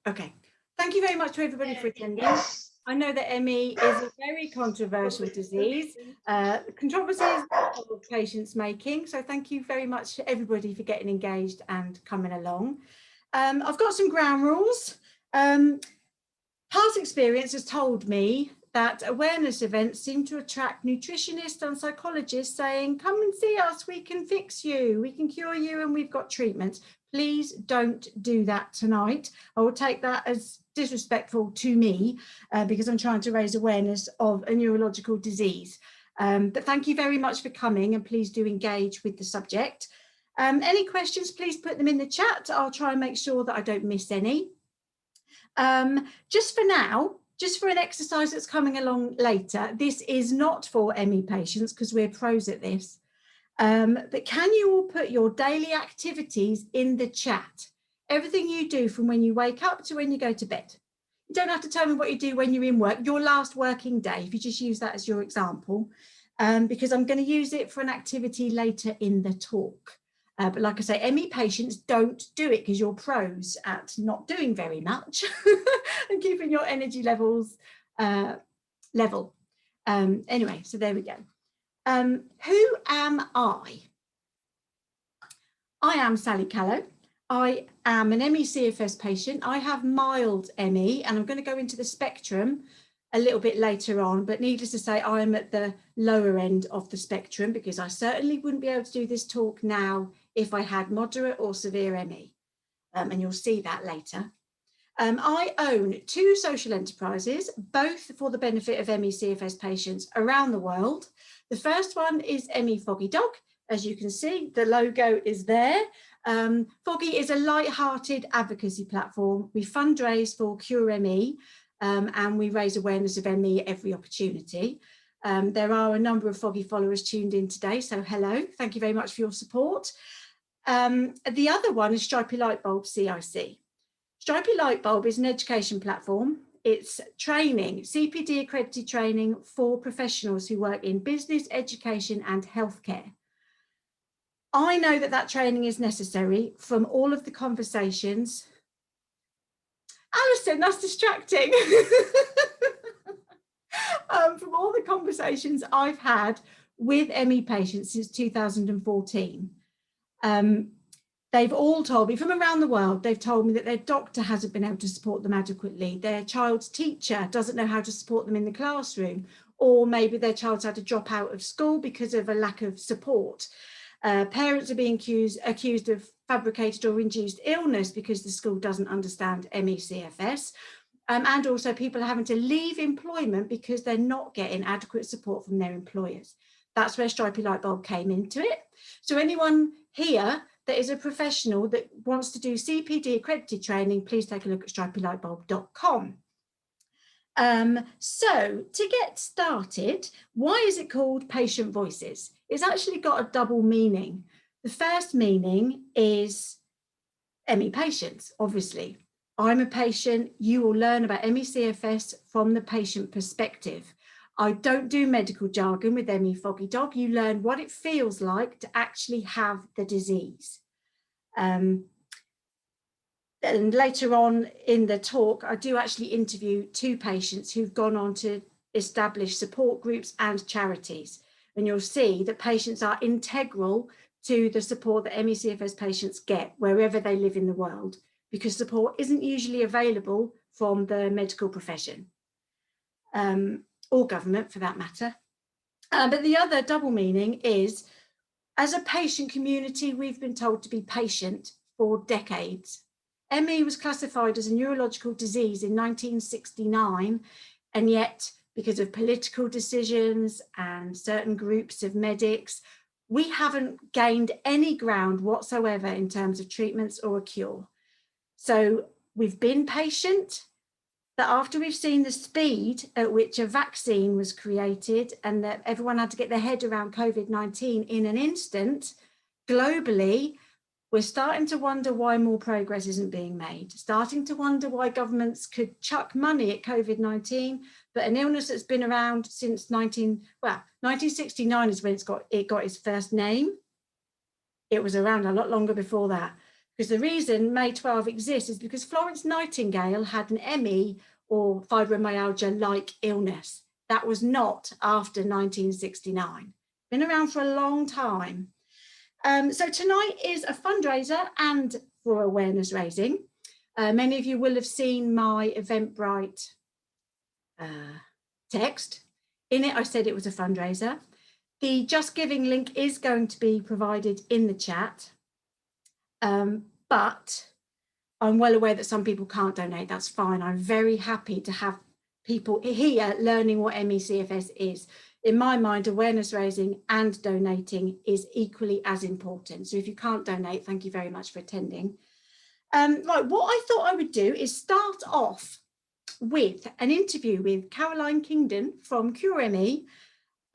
Okay, thank you very much to everybody for attending. I know that ME is a very controversial disease. Controversies of patients making, so thank you very much to everybody for getting engaged and coming along. I've got some ground rules. Past experience has told me that awareness events seem to attract nutritionists and psychologists saying, come and see us, we can fix you, we can cure you, and we've got treatments. Please don't do that tonight. I will take that as disrespectful to me because I'm trying to raise awareness of a neurological disease. But thank you very much for coming, and please do engage with the subject. Any questions, please put them in the chat. I'll try and make sure that I don't miss any. Just for now, just for an exercise that's coming along later, this is not for ME patients because we're pros at this. But can you all put your daily activities in the chat? Everything you do from when you wake up to when you go to bed. You don't have to tell me what you do when you're in work, your last working day, if you just use that as your example, because I'm going to use it for an activity later in the talk. But like I say, ME patients don't do it because you're pros at not doing very much and keeping your energy levels level. Anyway, so there we go. Who am I? I am Sally Callow. I am an ME CFS patient. I have mild ME, and I'm going to go into the spectrum a little bit later on, but needless to say, I am at the lower end of the spectrum because I certainly wouldn't be able to do this talk now if I had moderate or severe ME, and you'll see that later. I own 2 social enterprises, both for the benefit of ME CFS patients around the world. The first one is ME Foggy Dog. As you can see, the logo is there. Foggy is a light-hearted advocacy platform. We fundraise for Cure ME, and we raise awareness of ME at every opportunity. There are a number of Foggy followers tuned in today, so hello, thank you very much for your support. The other one is Stripy Lightbulb CIC. Stripy Lightbulb is an education platform. It's training, CPD accredited training for professionals who work in business, education and healthcare. I know that that training is necessary from all of the conversations. Alison, that's distracting. From all the conversations I've had with ME patients since 2014. They've all told me from around the world, they've told me that their doctor hasn't been able to support them adequately. Their child's teacher doesn't know how to support them in the classroom, or maybe their child's had to drop out of school because of a lack of support. Parents are being accused of fabricated or induced illness because the school doesn't understand ME CFS. And also people are having to leave employment because they're not getting adequate support from their employers. That's where Stripy Lightbulb came into it. So anyone here that is a professional that wants to do CPD accredited training, please take a look at stripylightbulb.com. So to get started, why is it called Patient Voices? It's actually got a double meaning. The first meaning is ME patients, obviously. I'm a patient, you will learn about ME CFS from the patient perspective. I don't do medical jargon with ME Foggy Dog. You learn what it feels like to actually have the disease. And later on in the talk, I do actually interview 2 patients who've gone on to establish support groups and charities. And you'll see that patients are integral to the support that ME CFS patients get wherever they live in the world, because support isn't usually available from the medical profession. Or government for that matter. But the other double meaning is, as a patient community, we've been told to be patient for decades. ME was classified as a neurological disease in 1969, and yet because of political decisions and certain groups of medics, we haven't gained any ground whatsoever in terms of treatments or a cure. So we've been patient, that after we've seen the speed at which a vaccine was created and that everyone had to get their head around COVID-19 in an instant, globally, we're starting to wonder why more progress isn't being made, starting to wonder why governments could chuck money at COVID-19, but an illness that's been around since 1969 is when it got its first name. It was around a lot longer before that. Because the reason May 12 exists is because Florence Nightingale had an ME or fibromyalgia-like illness. That was not after 1969. Been around for a long time. So tonight is a fundraiser and for awareness raising. Many of you will have seen my Eventbrite text. In it, I said it was a fundraiser. The JustGiving link is going to be provided in the chat. But I'm well aware that some people can't donate. That's fine. I'm very happy to have people here learning what ME/CFS is. In my mind, awareness raising and donating is equally as important. So if you can't donate, thank you very much for attending. Right, what I thought I would do is start off with an interview with Caroline Kingdon from Cure ME.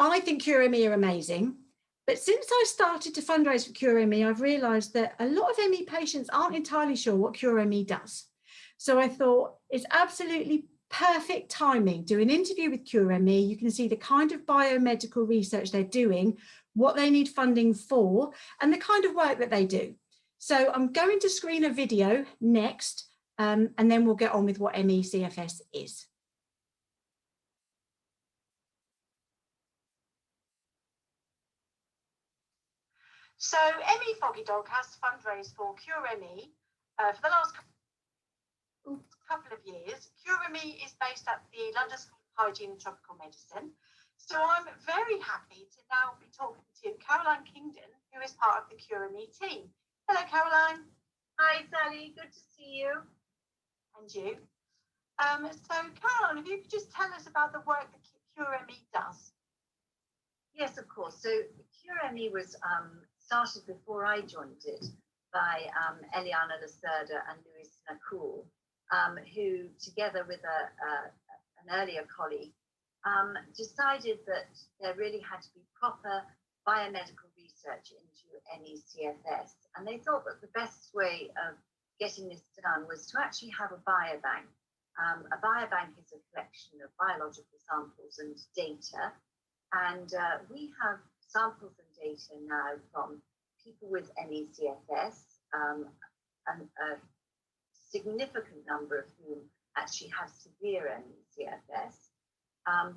I think Cure ME are amazing. But since I started to fundraise for Cure ME, I've realised that a lot of ME patients aren't entirely sure what Cure ME does. So I thought it's absolutely perfect timing. Do an interview with Cure ME. You can see the kind of biomedical research they're doing, what they need funding for, and the kind of work that they do. So I'm going to screen a video next, and then we'll get on with what ME/CFS is. So ME Foggy Dog has fundraised for Cure ME for the last couple of years. Cure ME is based at the London School of Hygiene and Tropical Medicine. So I'm very happy to now be talking to Caroline Kingdon, who is part of the Cure ME team. Hello, Caroline. Hi, Sally. Good to see you. And you. So Caroline, if you could just tell us about the work that Cure ME does. Yes, of course. So Cure ME was started before I joined it by Eliana Lacerda and Louis Nacour, who, together with an earlier colleague, decided that there really had to be proper biomedical research into ME/CFS. And they thought that the best way of getting this done was to actually have a biobank. A biobank is a collection of biological samples and data. And we have samples and data now from people with ME/CFS, and a significant number of whom actually have severe ME/CFS,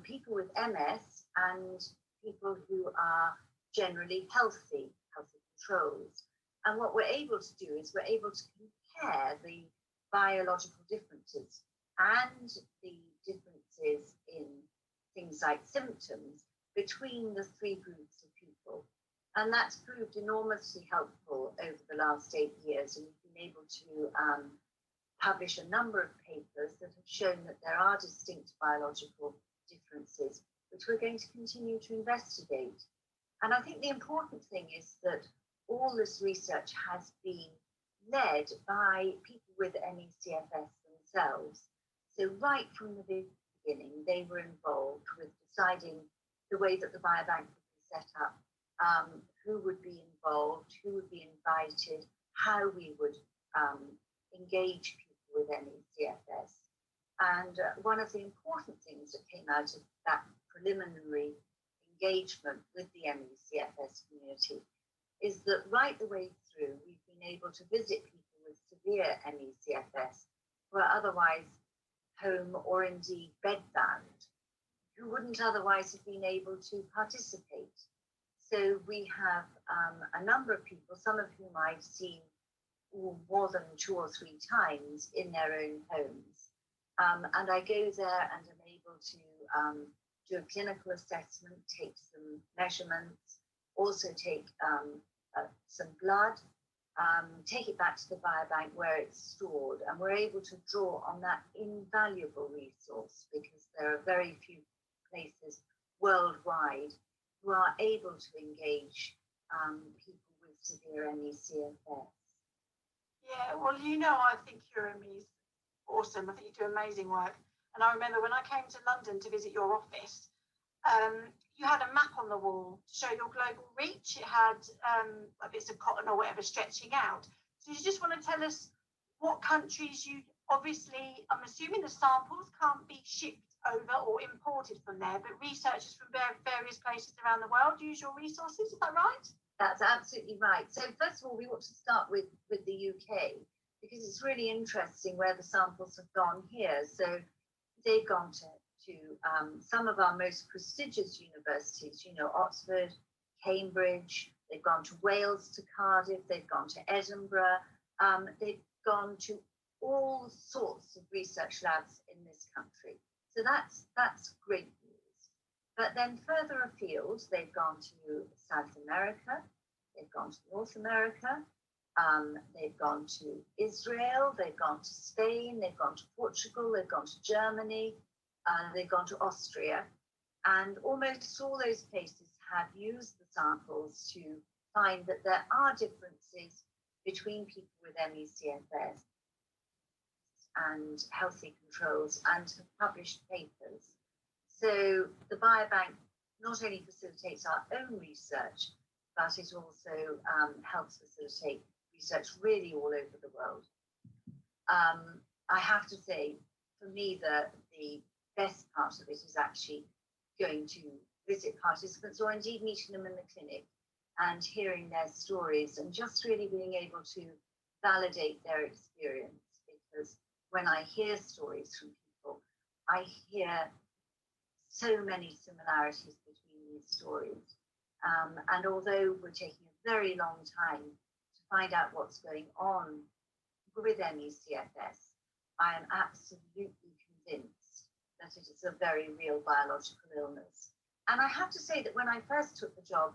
people with MS, and people who are generally healthy controls. And what we're able to do is we're able to compare the biological differences and the differences in things like symptoms between the three groups of people. And that's proved enormously helpful over the last 8 years. And we've been able to publish a number of papers that have shown that there are distinct biological differences, which we're going to continue to investigate. And I think the important thing is that all this research has been led by people with ME/CFS themselves. So right from the beginning, they were involved with deciding the way that the biobank would be set up, who would be involved, who would be invited, how we would engage people with ME/CFS. And one of the important things that came out of that preliminary engagement with the ME/CFS community is that right the way through, we've been able to visit people with severe ME/CFS who are otherwise home or indeed bedbound, who wouldn't otherwise have been able to participate. So we have a number of people, some of whom I've seen more than 2 or 3 times in their own homes. And I go there and am able to do a clinical assessment, take some measurements, also take some blood, take it back to the biobank where it's stored, and we're able to draw on that invaluable resource because there are very few places worldwide who are able to engage people with severe ME/CFS. Yeah, well, you know, I think Cure ME is awesome. I think you do amazing work. And I remember when I came to London to visit your office, you had a map on the wall to show your global reach. It had bits of cotton or whatever stretching out. So you just want to tell us what countries you, obviously, I'm assuming the samples can't be shipped over or imported from there, but researchers from various places around the world use your resources, is that right? That's absolutely right. So first of all, we want to start with the UK, because it's really interesting where the samples have gone here. So they've gone to some of our most prestigious universities, you know, Oxford, Cambridge, they've gone to Wales, to Cardiff, they've gone to Edinburgh, they've gone to all sorts of research labs in this country. So that's great news. But then further afield, they've gone to South America, they've gone to North America, they've gone to Israel, they've gone to Spain, they've gone to Portugal, they've gone to Germany, they've gone to Austria, and almost all those places have used the samples to find that there are differences between people with ME/CFS and healthy controls, and have published papers. So the biobank not only facilitates our own research, but it also helps facilitate research really all over the world. I have to say, for me, the best part of it is actually going to visit participants, or indeed meeting them in the clinic and hearing their stories, and just really being able to validate their experience. Because when I hear stories from people, I hear so many similarities between these stories. And although we're taking a very long time to find out what's going on with ME/CFS, I am absolutely convinced that it is a very real biological illness. And I have to say that when I first took the job,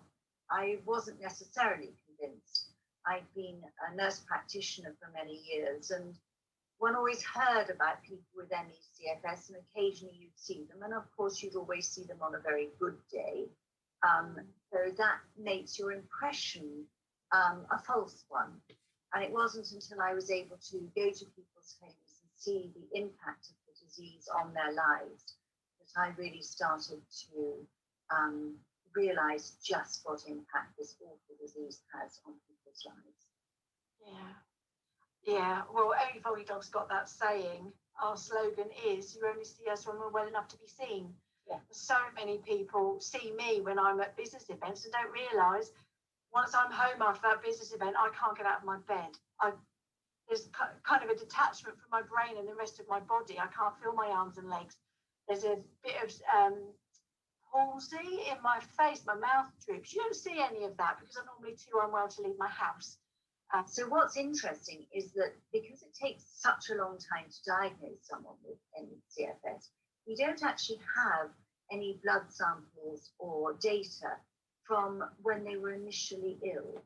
I wasn't necessarily convinced. I'd been a nurse practitioner for many years, and one always heard about people with ME/CFS, and occasionally you'd see them. And of course, you'd always see them on a very good day. So that makes your impression a false one. And it wasn't until I was able to go to people's homes and see the impact of the disease on their lives that I really started to realize just what impact this awful disease has on people's lives. Yeah. Well, ME Foggy Dog's got that saying. Our slogan is, "You only see us when we're well enough to be seen." Yeah. So many people see me when I'm at business events and don't realise once I'm home after that business event, I can't get out of my bed. There's kind of a detachment from my brain and the rest of my body. I can't feel my arms and legs. There's a bit of palsy in my face, my mouth droops. You don't see any of that because I'm normally too unwell to leave my house. So what's interesting is that because it takes such a long time to diagnose someone with ME/CFS, we don't actually have any blood samples or data from when they were initially ill.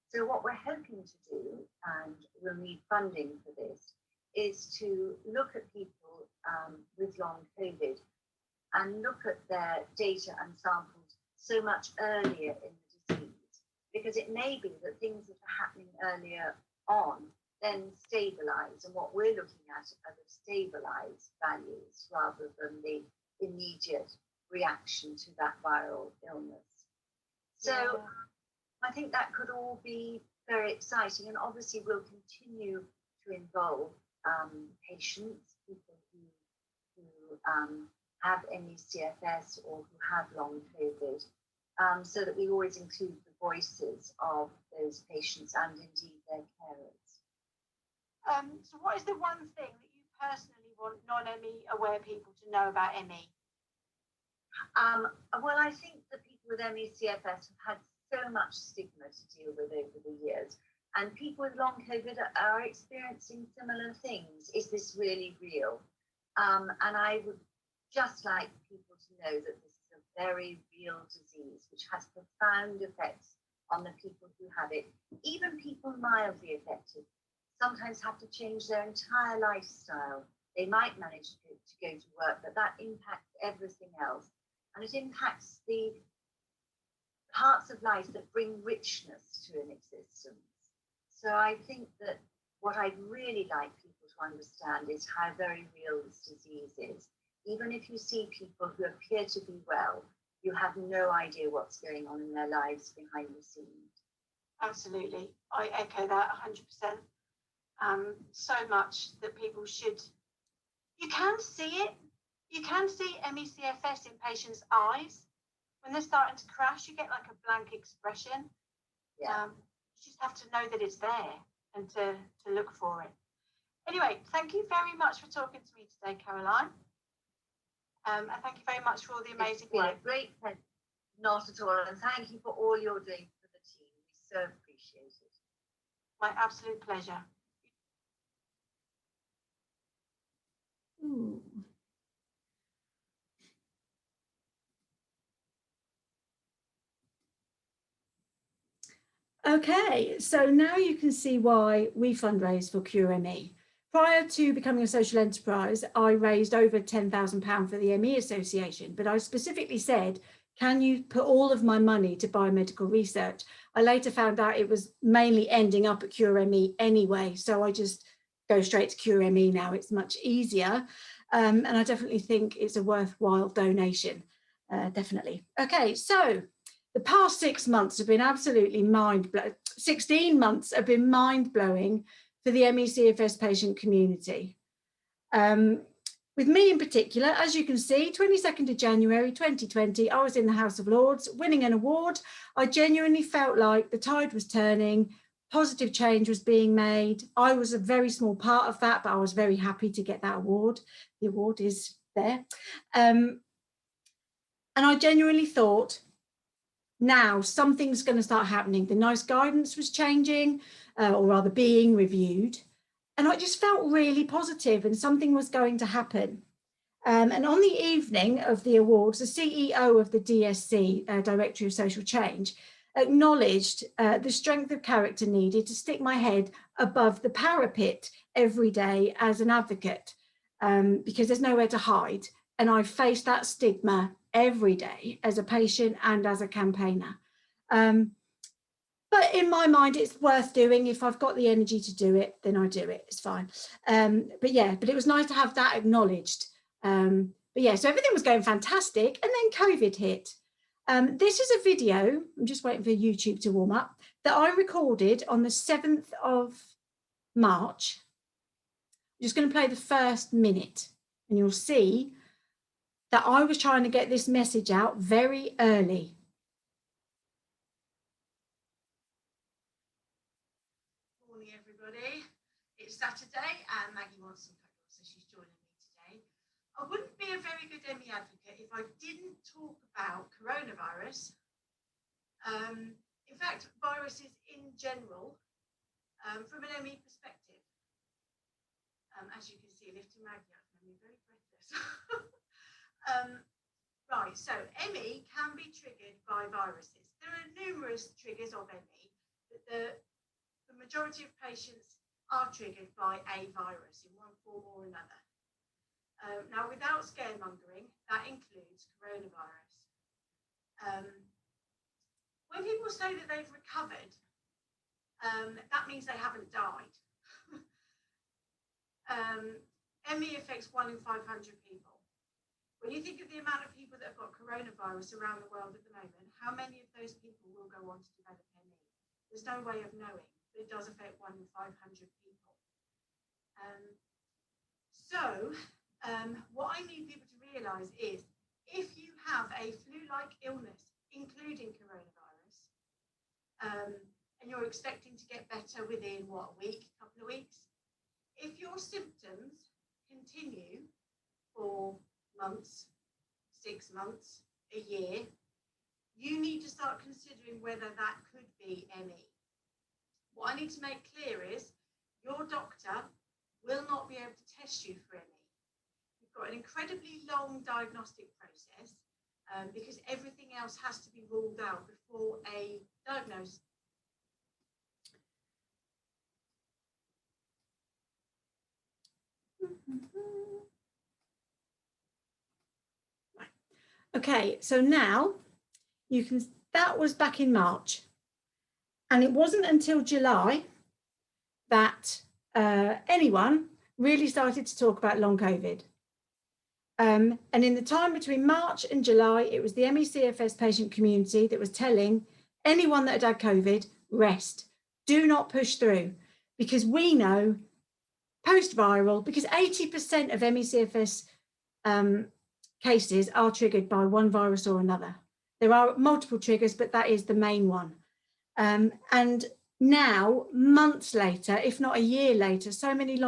So what we're hoping to do, and we'll need funding for this, is to look at people with long COVID and look at their data and samples so much earlier in the disease. Because it may be that things that are happening earlier on then stabilize, and what we're looking at are the stabilized values rather than the immediate reaction to that viral illness. So I think that could all be very exciting, and obviously we'll continue to involve patients, people who have ME/CFS or who have long COVID, so that we always include the voices of those patients and indeed their carers. So what is the one thing that you personally want non-ME aware people to know about ME? Well, I think that people with ME/CFS have had so much stigma to deal with over the years, and people with long COVID are experiencing similar things. Is this really real? And I would just like people to know that this is a very real disease which has profound effects on the people who have it. Even people mildly affected sometimes have to change their entire lifestyle. They might manage to go to work, but that impacts everything else. And it impacts the parts of life that bring richness to an existence. So I think that what I'd really like people to understand is how very real this disease is. Even if you see people who appear to be well, you have no idea what's going on in their lives behind the scenes. Absolutely. I echo that 100%. So much that people should, you can see it. You can see ME/CFS in patients' eyes. When they're starting to crash, you get like a blank expression. Yeah. You just have to know that it's there and to look for it. Anyway, thank you very much for talking to me today, Caroline. And thank you very much for all the amazing work. Great pleasure. Not at all. And thank you for all you're doing for the team. We so appreciate it. My absolute pleasure. Ooh. Okay, so now you can see why we fundraise for Cure ME. Prior to becoming a social enterprise, I raised over £10,000 for the ME Association, but I specifically said, can you put all of my money to biomedical research? I later found out it was mainly ending up at Cure ME anyway, so I just go straight to Cure ME now. It's much easier, and I definitely think it's a worthwhile donation, definitely. Okay, so the past 6 months have been absolutely mind-blowing. 16 months have been mind-blowing for the ME/CFS patient community. With me in particular, as you can see, 22nd of January 2020, I was in the House of Lords winning an award. I genuinely felt like the tide was turning, positive change was being made. I was a very small part of that, but I was very happy to get that award. The award is there. And I genuinely thought, now something's going to start happening. The NICE guidance was changing, or rather being reviewed. And I just felt really positive and something was going to happen. And on the evening of the awards, the CEO of the DSC, Directory of Social Change, acknowledged the strength of character needed to stick my head above the parapet every day as an advocate, because there's nowhere to hide. And I face that stigma every day as a patient and as a campaigner. But in my mind, it's worth doing. If I've got the energy to do it, then I do it. It's fine. But it was nice to have that acknowledged. So everything was going fantastic. And then COVID hit. This is a video, I'm just waiting for YouTube to warm up, that I recorded on the 7th of March. I'm just going to play the first minute and you'll see that I was trying to get this message out very early. Morning, everybody. It's Saturday and Maggie wants some cuddles, so she's joining me today. I wouldn't be a very good ME advocate if I didn't talk about coronavirus. In fact, viruses in general, from an ME perspective. As you can see, lifting Maggie up, I'm very breathless. Right, so ME can be triggered by viruses. There are numerous triggers of ME, but the majority of patients are triggered by a virus in one form or another. Now, without scaremongering, that includes coronavirus. When people say that they've recovered, that means they haven't died. ME affects 1 in 500 people. When you think of the amount of people that have got coronavirus around the world at the moment, how many of those people will go on to develop ME? There's no way of knowing, but it does affect 1 in 500 people. What I need people to realise is, if you have a flu-like illness, including coronavirus, and you're expecting to get better within, a week, a couple of weeks, if your symptoms continue for months, 6 months, a year, you need to start considering whether that could be ME. What I need to make clear is your doctor will not be able to test you for ME. You've got an incredibly long diagnostic process because everything else has to be ruled out before a diagnosis. Okay, so now you can, that was back in March. And it wasn't until July that anyone really started to talk about long COVID. And in the time between March and July, it was the ME/CFS patient community that was telling anyone that had COVID, rest, do not push through, because we know post-viral, because 80% of ME/CFS cases are triggered by one virus or another. There are multiple triggers, but that is the main one. And now, months later, if not a year later, so many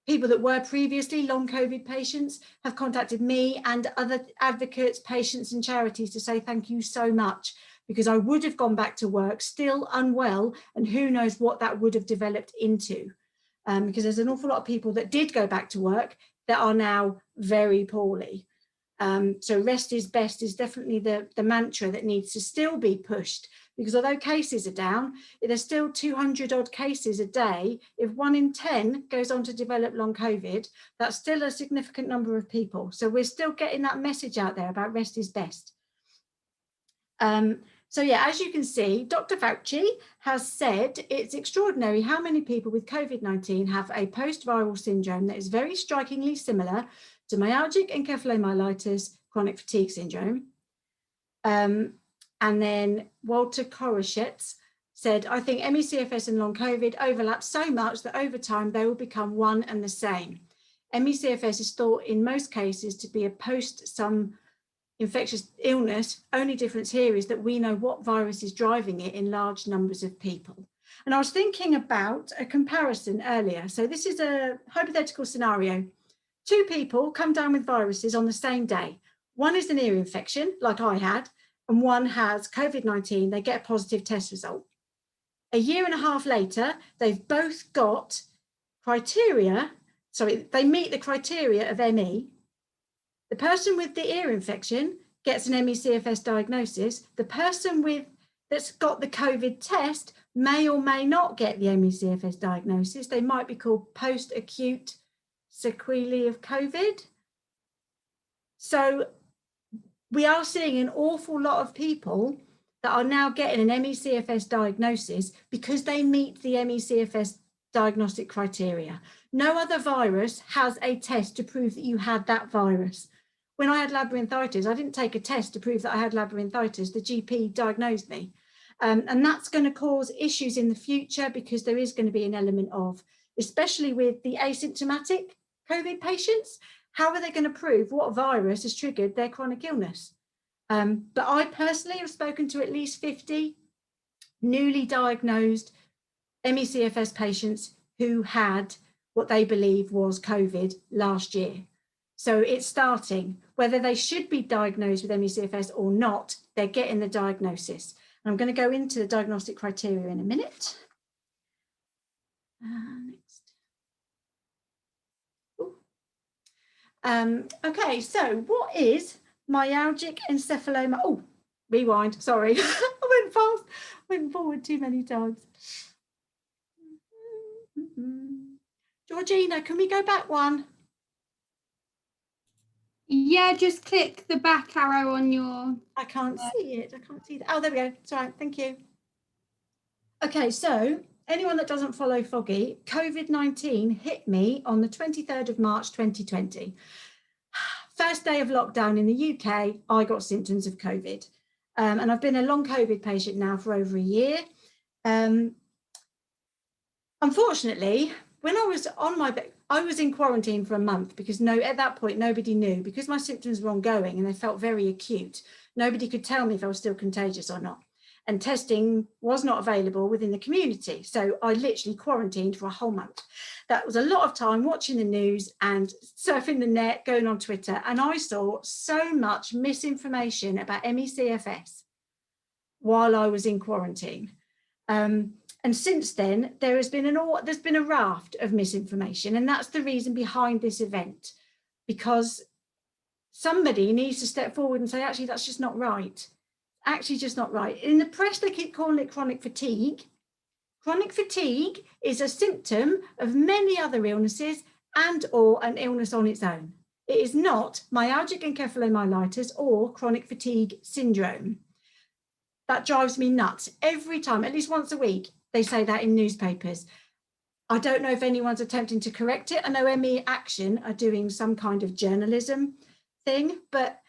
people that were previously long COVID patients have contacted me and other advocates, patients and charities to say thank you so much, because I would have gone back to work still unwell, and who knows what that would have developed into. Because there's an awful lot of people that did go back to work that are now very poorly. So rest is best is definitely the mantra that needs to still be pushed, because although cases are down, there's still 200 odd cases a day. If 1 in 10 goes on to develop long COVID, that's still a significant number of people. So we're still getting that message out there about rest is best. So yeah, as you can see, Dr. Fauci has said it's extraordinary how many people with COVID-19 have a post-viral syndrome that is very strikingly similar to myalgic encephalomyelitis chronic fatigue syndrome. And then Walter Koroshetz said, I think ME/CFS and long COVID overlap so much that over time they will become one and the same. ME/CFS is thought in most cases to be a post some infectious illness. Only difference here is that we know what virus is driving it in large numbers of people. And I was thinking about a comparison earlier. So this is a hypothetical scenario. 2 people come down with viruses on the same day. One is an ear infection, like I had, and one has COVID-19. They get a positive test result. A year and a half later, they've both got criteria. Sorry, they meet the criteria of ME. The person with the ear infection gets an ME/CFS diagnosis. The person that's got the COVID test may or may not get the ME/CFS diagnosis. They might be called post-acute sequelae of COVID. So we are seeing an awful lot of people that are now getting an ME/CFS diagnosis because they meet the ME/CFS diagnostic criteria. No other virus has a test to prove that you had that virus. When I had labyrinthitis, I didn't take a test to prove that I had labyrinthitis. The GP diagnosed me. And that's going to cause issues in the future, because there is going to be an element of, especially with the asymptomatic COVID patients, how are they going to prove what virus has triggered their chronic illness? But I personally have spoken to at least 50 newly diagnosed ME/CFS patients who had what they believe was COVID last year. So it's starting. Whether they should be diagnosed with ME/CFS or not, they're getting the diagnosis. And I'm going to go into the diagnostic criteria in a minute. Next. Okay, so what is myalgic encephaloma? Oh, rewind, sorry. I went fast, went forward too many times. Georgina, can we go back one? Yeah, just click the back arrow on your... I can't see it. I can't see that. Oh, there we go. It's all right. Thank you. Okay, so anyone that doesn't follow Foggy, COVID-19 hit me on the 23rd of March 2020. First day of lockdown in the UK, I got symptoms of COVID. And I've been a long COVID patient now for over a year. Unfortunately, when I was on my bed, I was in quarantine for a month because at that point, nobody knew, because my symptoms were ongoing and they felt very acute. Nobody could tell me if I was still contagious or not. And testing was not available within the community. So I literally quarantined for a whole month. That was a lot of time watching the news and surfing the net, going on Twitter. And I saw so much misinformation about ME/CFS while I was in quarantine. And since then, there's been a raft of misinformation, and that's the reason behind this event, because somebody needs to step forward and say, actually, that's just not right. Actually, just not right. In the press, they keep calling it chronic fatigue. Chronic fatigue is a symptom of many other illnesses and/or an illness on its own. It is not myalgic encephalomyelitis or chronic fatigue syndrome. That drives me nuts every time, at least once a week. They say that in newspapers. I don't know if anyone's attempting to correct it. I know ME Action are doing some kind of journalism thing, but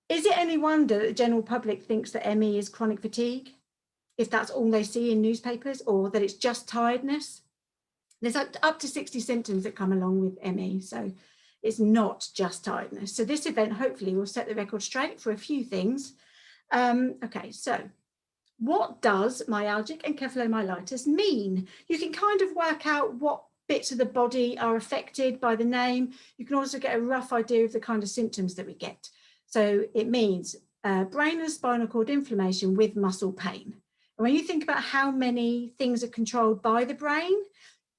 is it any wonder that the general public thinks that ME is chronic fatigue, if that's all they see in newspapers, or that it's just tiredness? There's up to 60 symptoms that come along with ME, so it's not just tiredness. So this event hopefully will set the record straight for a few things. Okay, so what does myalgic encephalomyelitis mean? You can kind of work out what bits of the body are affected by the name. You can also get a rough idea of the kind of symptoms that we get. So it means brain and spinal cord inflammation with muscle pain. And when you think about how many things are controlled by the brain,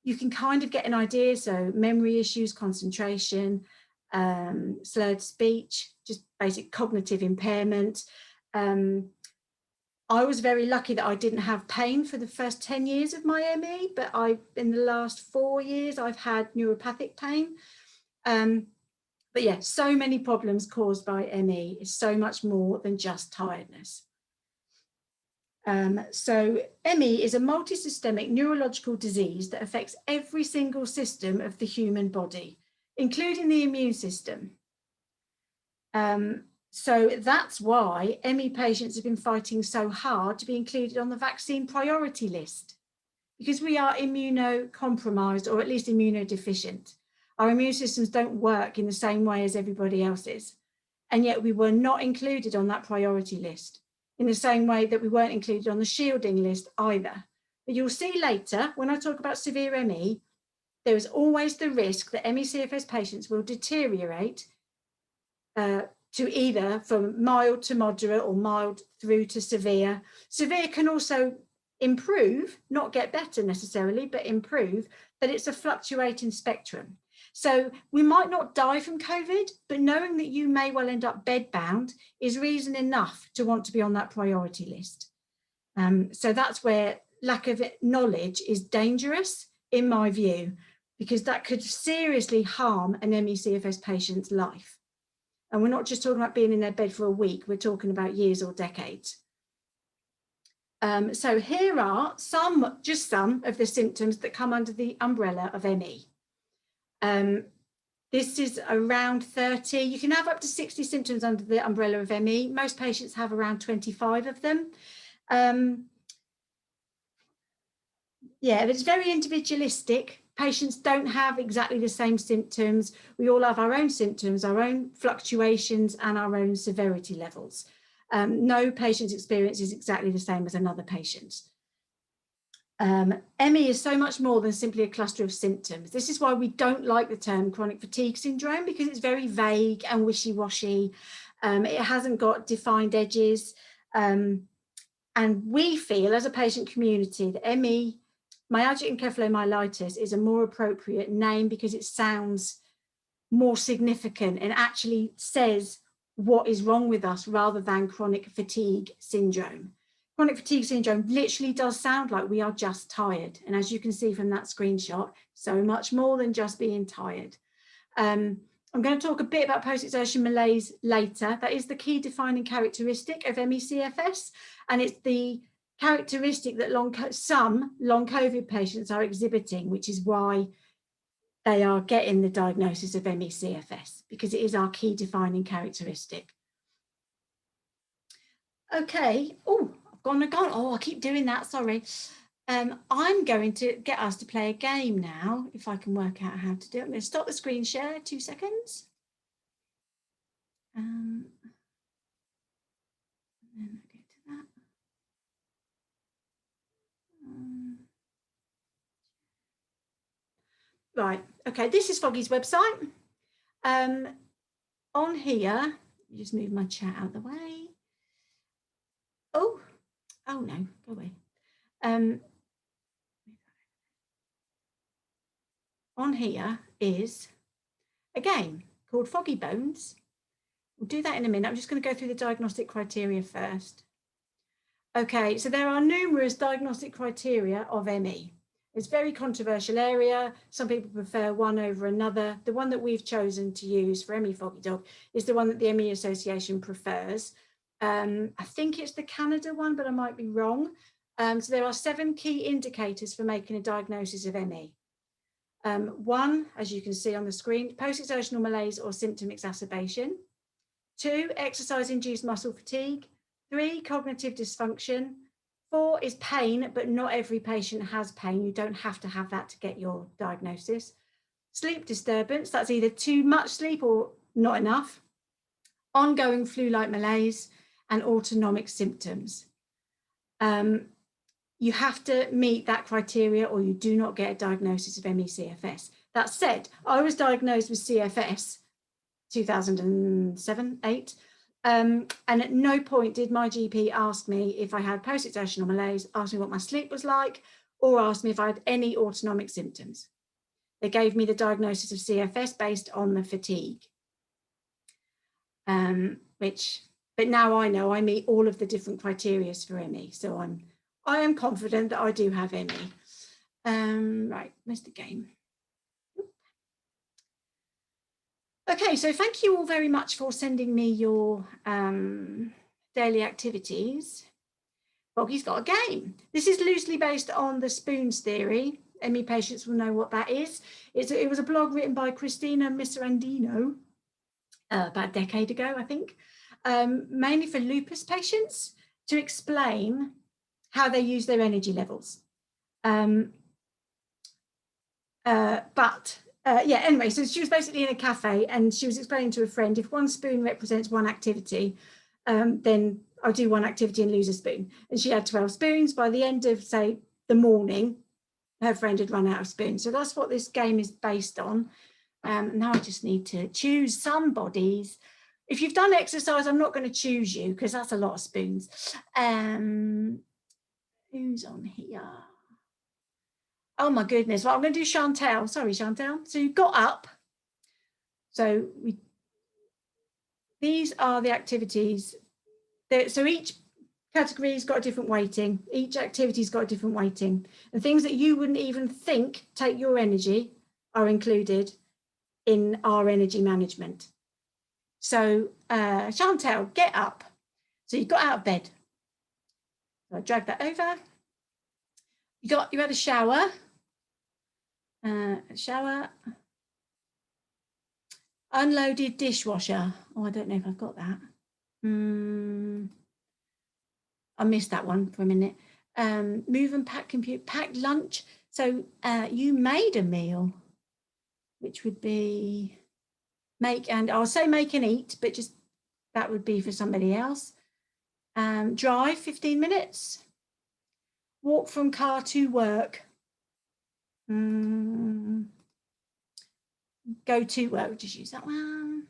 you can kind of get an idea. So memory issues, concentration, slurred speech, just basic cognitive impairment. I was very lucky that I didn't have pain for the first 10 years of my ME, but in the last 4 years, I've had neuropathic pain. But yeah, so many problems caused by ME is so much more than just tiredness. So ME is a multisystemic neurological disease that affects every single system of the human body, including the immune system. So that's why ME patients have been fighting so hard to be included on the vaccine priority list, because we are immunocompromised, or at least immunodeficient. Our immune systems don't work in the same way as everybody else's. And yet we were not included on that priority list, in the same way that we weren't included on the shielding list either. But you'll see later, when I talk about severe ME, there is always the risk that ME-CFS patients will deteriorate to either from mild to moderate or mild through to severe. Severe can also improve, not get better necessarily, but improve, but it's a fluctuating spectrum. So we might not die from COVID, but knowing that you may well end up bedbound is reason enough to want to be on that priority list. So that's where lack of knowledge is dangerous, in my view, because that could seriously harm an ME-CFS patient's life. And we're not just talking about being in their bed for a week, we're talking about years or decades. So here are just some of the symptoms that come under the umbrella of ME. This is around 30. You can have up to 60 symptoms under the umbrella of ME. Most patients have around 25 of them. Yeah, but it's very individualistic. Patients don't have exactly the same symptoms. We all have our own symptoms, our own fluctuations, and our own severity levels. No patient's experience is exactly the same as another patient's. ME is so much more than simply a cluster of symptoms. This is why we don't like the term chronic fatigue syndrome, because it's very vague and wishy-washy. It hasn't got defined edges. And we feel as a patient community that ME, myalgic encephalomyelitis, is a more appropriate name because it sounds more significant and actually says what is wrong with us rather than chronic fatigue syndrome. Chronic fatigue syndrome literally does sound like we are just tired. And as you can see from that screenshot, so much more than just being tired. I'm going to talk a bit about post-exertion malaise later. That is the key defining characteristic of ME-CFS. And it's the characteristic that some long COVID patients are exhibiting, which is why they are getting the diagnosis of ME-CFS, because it is our key defining characteristic. Okay. Oh, I've gone. Oh, I keep doing that. Sorry. I'm going to get us to play a game now, if I can work out how to do it. I'm going to stop the screen share, 2 seconds. And then I get to that. Right. Okay. This is Foggy's website. On here, just move my chat out of the way. Oh no, go away. On here is a game called Foggy Bones. We'll do that in a minute. I'm just going to go through the diagnostic criteria first. Okay, so there are numerous diagnostic criteria of ME. It's a very controversial area. Some people prefer one over another. The one that we've chosen to use for ME Foggy Dog is the one that the ME Association prefers. I think it's the Canada one, but I might be wrong. So there are 7 key indicators for making a diagnosis of ME. 1, as you can see on the screen, post-exertional malaise or symptom exacerbation. 2, exercise-induced muscle fatigue. 3, cognitive dysfunction. 4 is pain, but not every patient has pain. You don't have to have that to get your diagnosis. Sleep disturbance, that's either too much sleep or not enough. Ongoing flu-like malaise and autonomic symptoms. you have to meet that criteria or you do not get a diagnosis of ME/CFS. That said, I was diagnosed with CFS 2007-8, and at no point did my GP ask me if I had post-exertional malaise, ask me what my sleep was like, or ask me if I had any autonomic symptoms. They gave me the diagnosis of CFS based on the fatigue, but now I know I meet all of the different criteria for ME, so I am confident that I do have ME. Right, where's the game? Okay, so thank you all very much for sending me your daily activities. Foggy's got a game. This is loosely based on the spoons theory. ME patients will know what that is. It was a blog written by Christina Miserandino about a decade ago, I think, mainly for lupus patients to explain how they use their energy levels. Yeah, anyway, so she was basically in a cafe and she was explaining to a friend, if one spoon represents one activity, then I'll do one activity and lose a spoon. And she had 12 spoons. By the end of, say, the morning, her friend had run out of spoons. So that's what this game is based on. Now I just need to choose somebody's. If you've done exercise, I'm not going to choose you because that's a lot of spoons. Who's on here? Oh my goodness. Well, I'm going to do Chantel. Sorry, Chantel. So you got up. So these are the activities. So each category's got a different weighting. Each activity's got a different weighting. And things that you wouldn't even think take your energy are included in our energy management. So Chantel, get up. So you got out of bed. So I drag that over. You had a shower. Unloaded dishwasher. Oh, I don't know if I've got that. I missed that one for a minute. Move and pack computer, packed lunch. So you made a meal, which would be make, and I'll say make and eat, but just that would be for somebody else. Drive 15 minutes. Walk from car to work. Go to work, just use that one.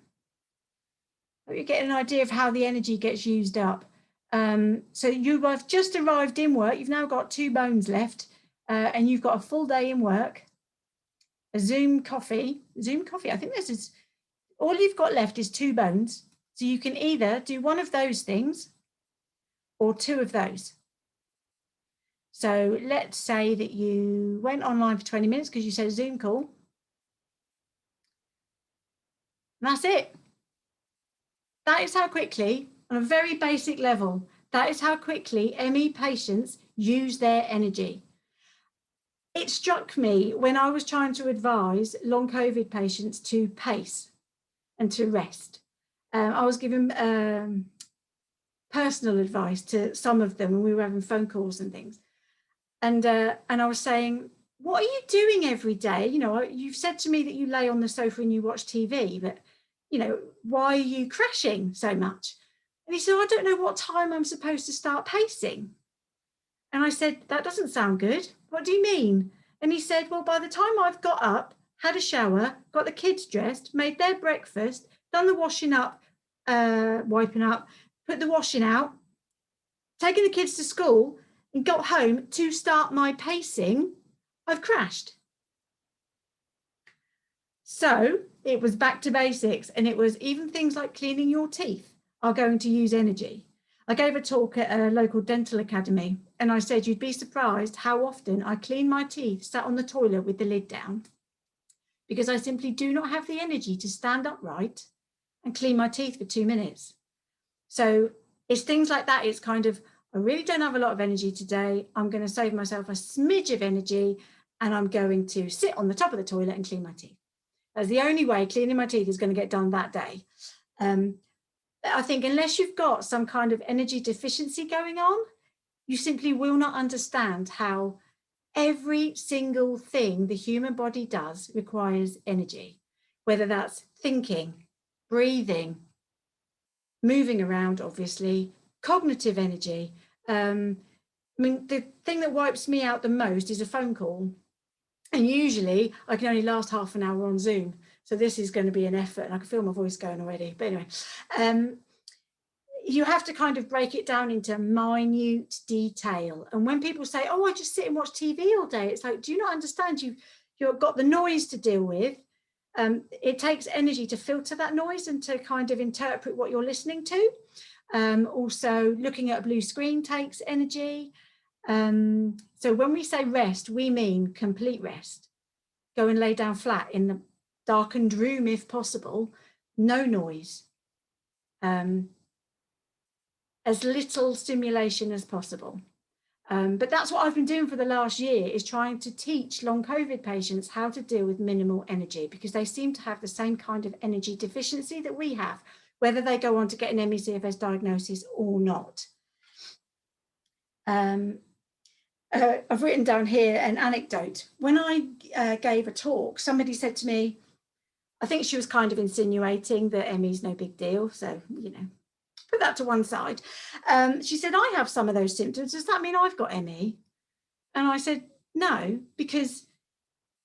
You get an idea of how the energy gets used up. So you have just arrived in work. You've now got 2 bones left, and you've got a full day in work. A Zoom coffee. I think this is all you've got left is 2 bones. So you can either do one of those things or 2 of those. So let's say that you went online for 20 minutes because you said a Zoom call. And that's it. That is how quickly, on a very basic level, that is how quickly ME patients use their energy. It struck me when I was trying to advise long COVID patients to pace and to rest. I was giving personal advice to some of them, and we were having phone calls and things. And I was saying, what are you doing every day? You know, you've said to me that you lay on the sofa and you watch TV, but, you know, why are you crashing so much? And he said, I don't know what time I'm supposed to start pacing. And I said, that doesn't sound good. What do you mean? And he said, well, by the time I've got up, had a shower, got the kids dressed, made their breakfast, done the washing up, wiping up, put the washing out, taken the kids to school, and got home to start my pacing, I've crashed. So it was back to basics, and it was even things like cleaning your teeth are going to use energy. I gave a talk at a local dental academy, and I said, you'd be surprised how often I clean my teeth sat on the toilet with the lid down, because I simply do not have the energy to stand upright and clean my teeth for 2 minutes. So it's things like that. It's kind of, I really don't have a lot of energy today. I'm going to save myself a smidge of energy, and I'm going to sit on the top of the toilet and clean my teeth. That's the only way cleaning my teeth is going to get done that day. I think unless you've got some kind of energy deficiency going on, you simply will not understand how every single thing the human body does requires energy, whether that's thinking, breathing, moving around, obviously, cognitive energy, I mean, the thing that wipes me out the most is a phone call. And usually I can only last half an hour on Zoom. So this is going to be an effort, and I can feel my voice going already. But anyway, you have to kind of break it down into minute detail. And when people say, oh, I just sit and watch TV all day, it's like, do you not understand? You've got the noise to deal with. It takes energy to filter that noise and to kind of interpret what you're listening to. Also, looking at a blue screen takes energy. So when we say rest, we mean complete rest. Go and lay down flat in the darkened room if possible, no noise. As little stimulation as possible. But that's what I've been doing for the last year, is trying to teach long COVID patients how to deal with minimal energy, because they seem to have the same kind of energy deficiency that we have, whether they go on to get an ME/CFS diagnosis or not. I've written down here an anecdote. When I gave a talk, somebody said to me, I think she was kind of insinuating that ME is no big deal. So, you know, put that to one side. She said, I have some of those symptoms. Does that mean I've got ME? And I said, no, because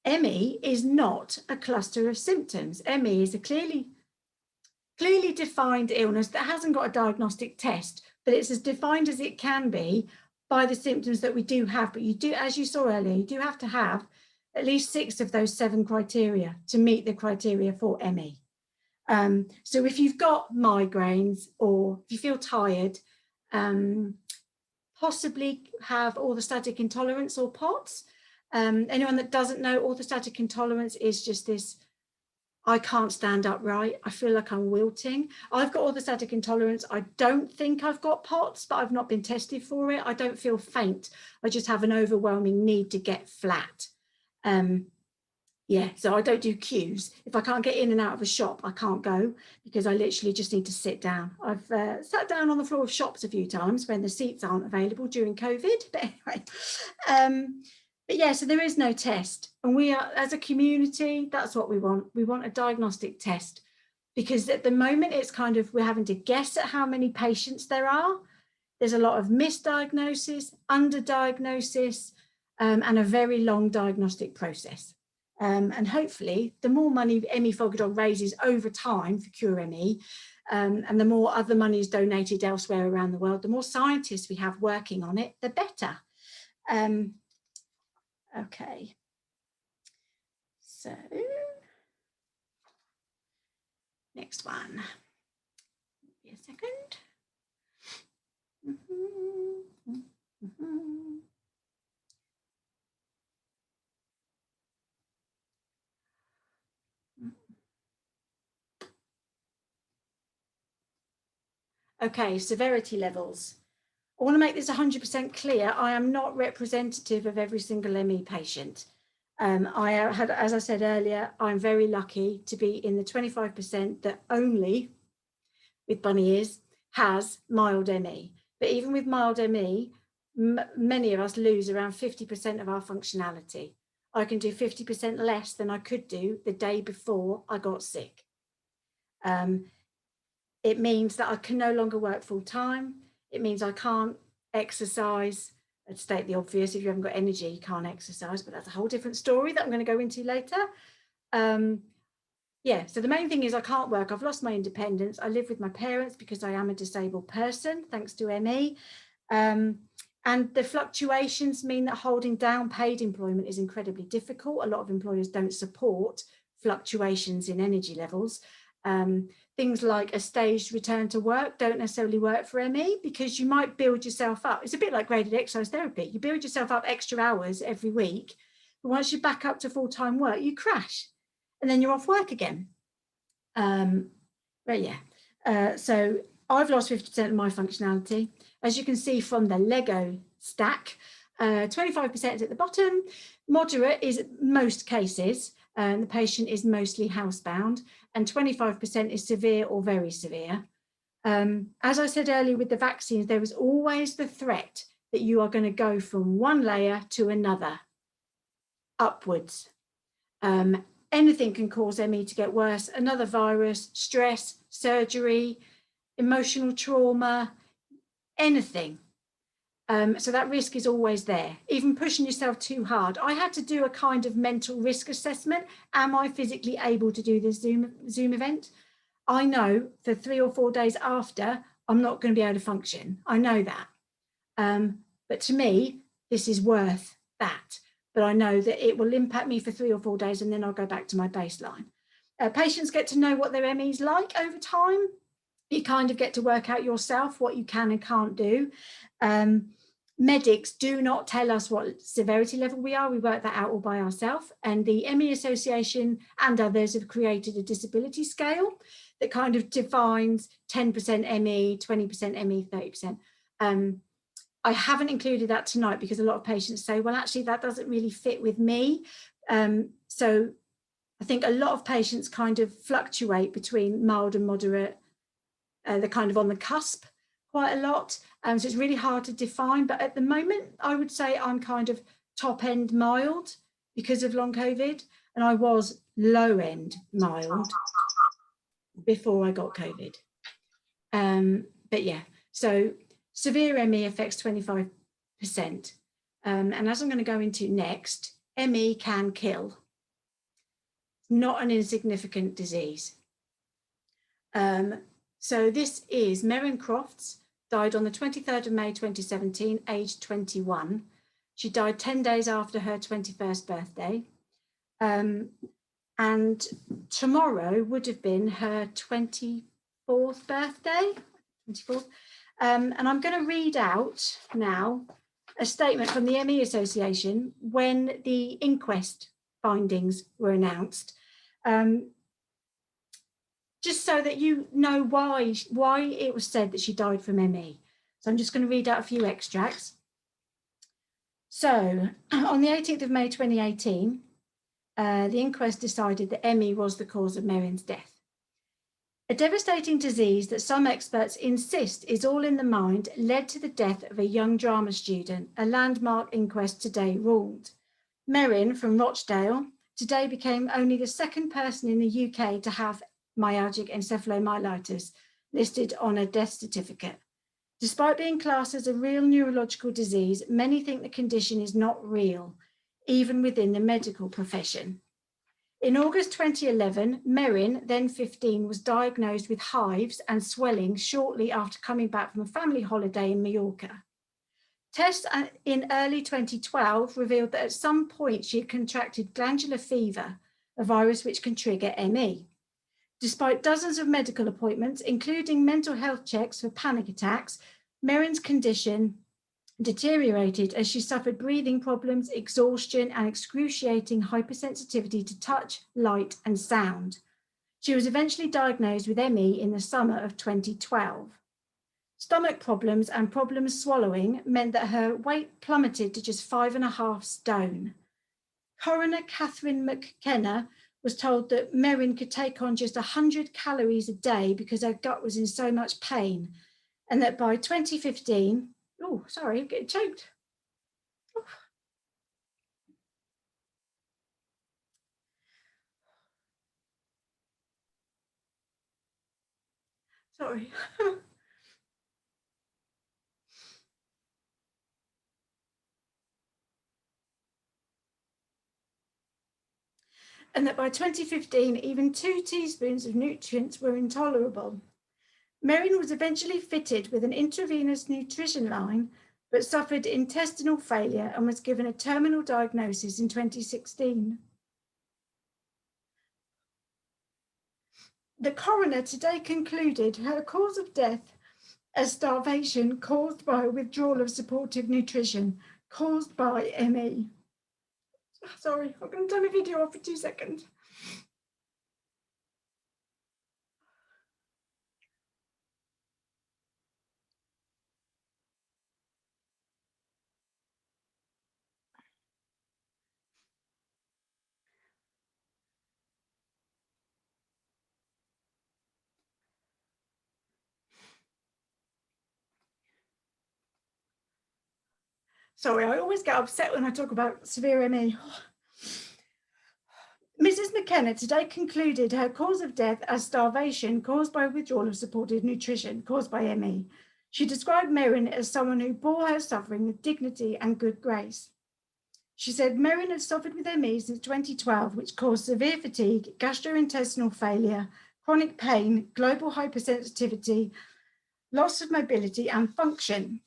ME is not a cluster of symptoms. ME is a clearly defined illness that hasn't got a diagnostic test, but it's as defined as it can be by the symptoms that we do have. But you do, as you saw earlier, you do have to have at least 6 of those 7 criteria to meet the criteria for ME. So if you've got migraines or if you feel tired, possibly have orthostatic intolerance or POTS. Anyone that doesn't know, orthostatic intolerance is just this, I can't stand upright, I feel like I'm wilting. I've got orthostatic intolerance. I don't think I've got POTS, but I've not been tested for it. I don't feel faint. I just have an overwhelming need to get flat. Yeah, so I don't do queues. If I can't get in and out of a shop, I can't go, because I literally just need to sit down. I've sat down on the floor of shops a few times when the seats aren't available during COVID, but anyway. But yeah, so there is no test. And we are, as a community, that's what we want. We want a diagnostic test, because at the moment it's kind of, we're having to guess at how many patients there are. There's a lot of misdiagnosis, underdiagnosis, and a very long diagnostic process. And hopefully the more money ME Foggy Dog raises over time for Cure ME, and the more other money is donated elsewhere around the world, the more scientists we have working on it, the better. Okay, so next one. Give me a second. Okay, severity levels. I want to make this 100% clear. I am not representative of every single ME patient. As I said earlier, I'm very lucky to be in the 25% that only, with bunny ears, has mild ME. But even with mild ME, many of us lose around 50% of our functionality. I can do 50% less than I could do the day before I got sick. It means that I can no longer work full time. It means I can't exercise. I'd state the obvious, if you haven't got energy, you can't exercise, but that's a whole different story that I'm going to go into later. Yeah, so the main thing is I can't work. I've lost my independence. I live with my parents because I am a disabled person, thanks to ME. And the fluctuations mean that holding down paid employment is incredibly difficult. A lot of employers don't support fluctuations in energy levels. Things like a staged return to work don't necessarily work for ME, because you might build yourself up. It's a bit like graded exercise therapy. You build yourself up extra hours every week, but once you're back up to full-time work, you crash and then you're off work again. But yeah, so I've lost 50% of my functionality. As you can see from the Lego stack, 25% is at the bottom. Moderate is most cases, the patient is mostly housebound, and 25% is severe or very severe. As I said earlier with the vaccines, there is always the threat that you are going to go from one layer to another, upwards. Anything can cause ME to get worse. Another virus, stress, surgery, emotional trauma, anything. So that risk is always there, even pushing yourself too hard. I had to do a kind of mental risk assessment. Am I physically able to do this Zoom event? I know for 3 or 4 days after, I'm not going to be able to function. I know that. But to me, this is worth that. But I know that it will impact me for 3 or 4 days and then I'll go back to my baseline. Patients get to know what their ME is like over time. You kind of get to work out yourself what you can and can't do. Medics do not tell us what severity level we are. We work that out all by ourselves. And the ME Association and others have created a disability scale that kind of defines 10% ME, 20% ME, 30%. I haven't included that tonight because a lot of patients say, well, actually, that doesn't really fit with me. So I think a lot of patients kind of fluctuate between mild and moderate. They're kind of on the cusp quite a lot. So it's really hard to define. But at the moment, I would say I'm kind of top end mild because of long COVID. And I was low end mild before I got COVID. But yeah, so severe ME affects 25%. And as I'm going to go into next, ME can kill. Not an insignificant disease. So this is Merryn Crofts, died on the 23rd of May 2017, aged 21. She died 10 days after her 21st birthday. And tomorrow would have been her 24th birthday. 24th. And I'm going to read out now a statement from the ME Association when the inquest findings were announced. Just so that you know why it was said that she died from ME. So I'm just going to read out a few extracts. So on the 18th of May 2018, the inquest decided that ME was the cause of Merryn's death. A devastating disease that some experts insist is all in the mind led to the death of a young drama student, a landmark inquest today ruled. Merryn from Rochdale today became only the second person in the UK to have myalgic encephalomyelitis listed on a death certificate. Despite being classed as a real neurological disease, many think the condition is not real, even within the medical profession. In August 2011, Merryn, then 15, was diagnosed with hives and swelling shortly after coming back from a family holiday in Mallorca. Tests in early 2012 revealed that at some point she had contracted glandular fever, a virus which can trigger ME. Despite dozens of medical appointments, including mental health checks for panic attacks, Merryn's condition deteriorated as she suffered breathing problems, exhaustion, and excruciating hypersensitivity to touch, light, and sound. She was eventually diagnosed with ME in the summer of 2012. Stomach problems and problems swallowing meant that her weight plummeted to just 5.5 stone. Coroner Catherine McKenna was told that Merryn could take on just 100 calories a day because her gut was in so much pain, and that by 2015, oh, sorry, I'm getting choked. Oh. Sorry. And that by 2015, even 2 teaspoons of nutrients were intolerable. Merryn was eventually fitted with an intravenous nutrition line, but suffered intestinal failure and was given a terminal diagnosis in 2016. The coroner today concluded her cause of death as starvation caused by withdrawal of supportive nutrition caused by ME. Sorry, I'm going to turn my video off for 2 seconds. Sorry, I always get upset when I talk about severe ME. Mrs. McKenna today concluded her cause of death as starvation caused by withdrawal of supportive nutrition caused by ME. She described Merryn as someone who bore her suffering with dignity and good grace. She said Merryn had suffered with ME since 2012, which caused severe fatigue, gastrointestinal failure, chronic pain, global hypersensitivity, loss of mobility and function.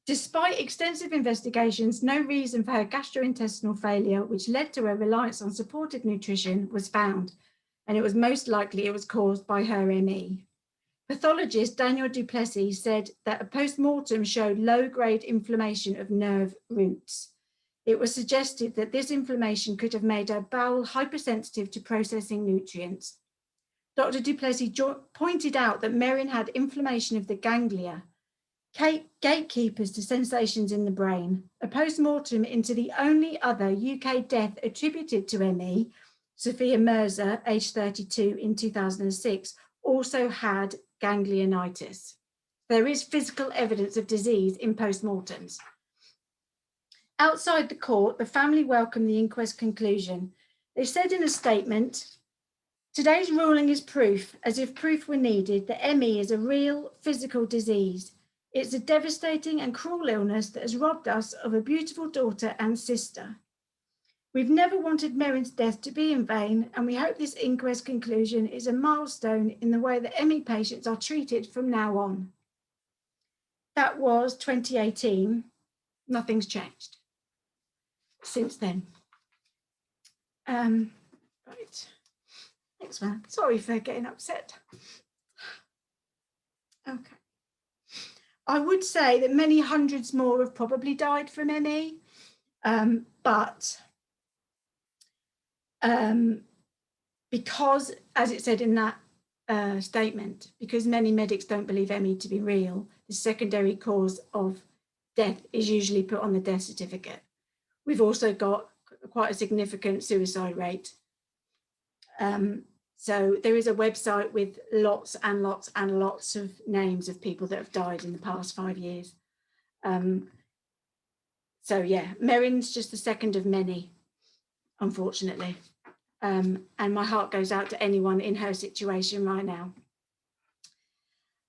Despite extensive investigations, no reason for her gastrointestinal failure, which led to her reliance on supported nutrition, was found, and it was most likely it was caused by her ME. Pathologist Daniel Duplessis said that a post-mortem showed low-grade inflammation of nerve roots. It was suggested that this inflammation could have made her bowel hypersensitive to processing nutrients. Dr. Duplessis pointed out that Merryn had inflammation of the ganglia, gatekeepers to sensations in the brain. A post-mortem into the only other UK death attributed to ME, Sophia Mirza, aged 32, in 2006, also had ganglionitis. There is physical evidence of disease in post-mortems. Outside the court, the family welcomed the inquest conclusion. They said in a statement, "Today's ruling is proof, as if proof were needed, that ME is a real physical disease. It's a devastating and cruel illness that has robbed us of a beautiful daughter and sister. We've never wanted Merryn's death to be in vain, and we hope this inquest conclusion is a milestone in the way that ME patients are treated from now on." That was 2018. Nothing's changed since then. Right. Next one. Sorry for getting upset. Okay. I would say that many hundreds more have probably died from ME, but because, as it said in that statement, because many medics don't believe ME to be real, the secondary cause of death is usually put on the death certificate. We've also got quite a significant suicide rate. So there is a website with lots and lots and lots of names of people that have died in the past 5 years. So yeah, Merryn's just the second of many, unfortunately. And my heart goes out to anyone in her situation right now.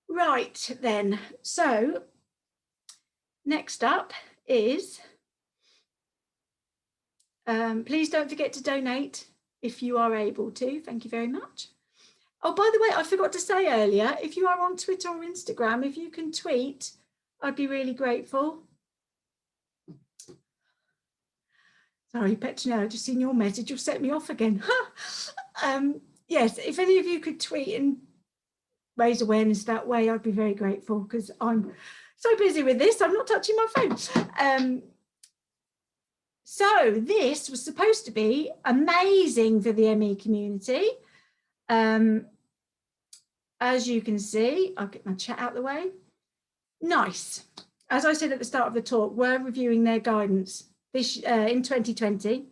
Right then, so next up is, please don't forget to donate if you are able to. Thank you very much. Oh, by the way, I forgot to say earlier, if you are on Twitter or Instagram, if you can tweet, I'd be really grateful. Sorry, Petronella, I've just seen your message. You'll set me off again. Yes, if any of you could tweet and raise awareness that way, I'd be very grateful, because I'm so busy with this, I'm not touching my phone. So this was supposed to be amazing for the ME community. As you can see, I'll get my chat out the way. Nice. As I said at the start of the talk, we're reviewing their guidance this in 2020,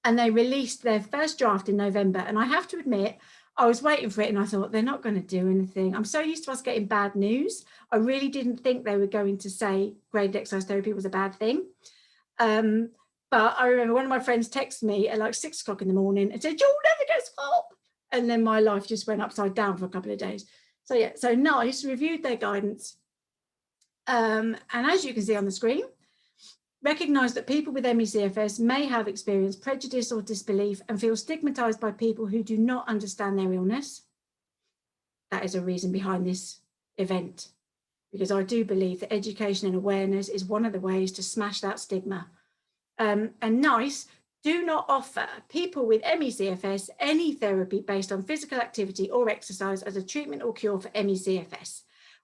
and they released their first draft in November. And I have to admit, I was waiting for it and I thought, they're not going to do anything. I'm so used to us getting bad news. I really didn't think they were going to say graded exercise therapy was a bad thing. But I remember one of my friends texted me at like 6 o'clock in the morning and said, "You'll never guess what." And then my life just went upside down for a couple of days. So yeah, so NICE reviewed their guidance. And as you can see on the screen, recognise that people with ME/CFS may have experienced prejudice or disbelief and feel stigmatised by people who do not understand their illness. That is a reason behind this event, because I do believe that education and awareness is one of the ways to smash that stigma. And NICE do not offer people with ME/CFS any therapy based on physical activity or exercise as a treatment or cure for ME/CFS.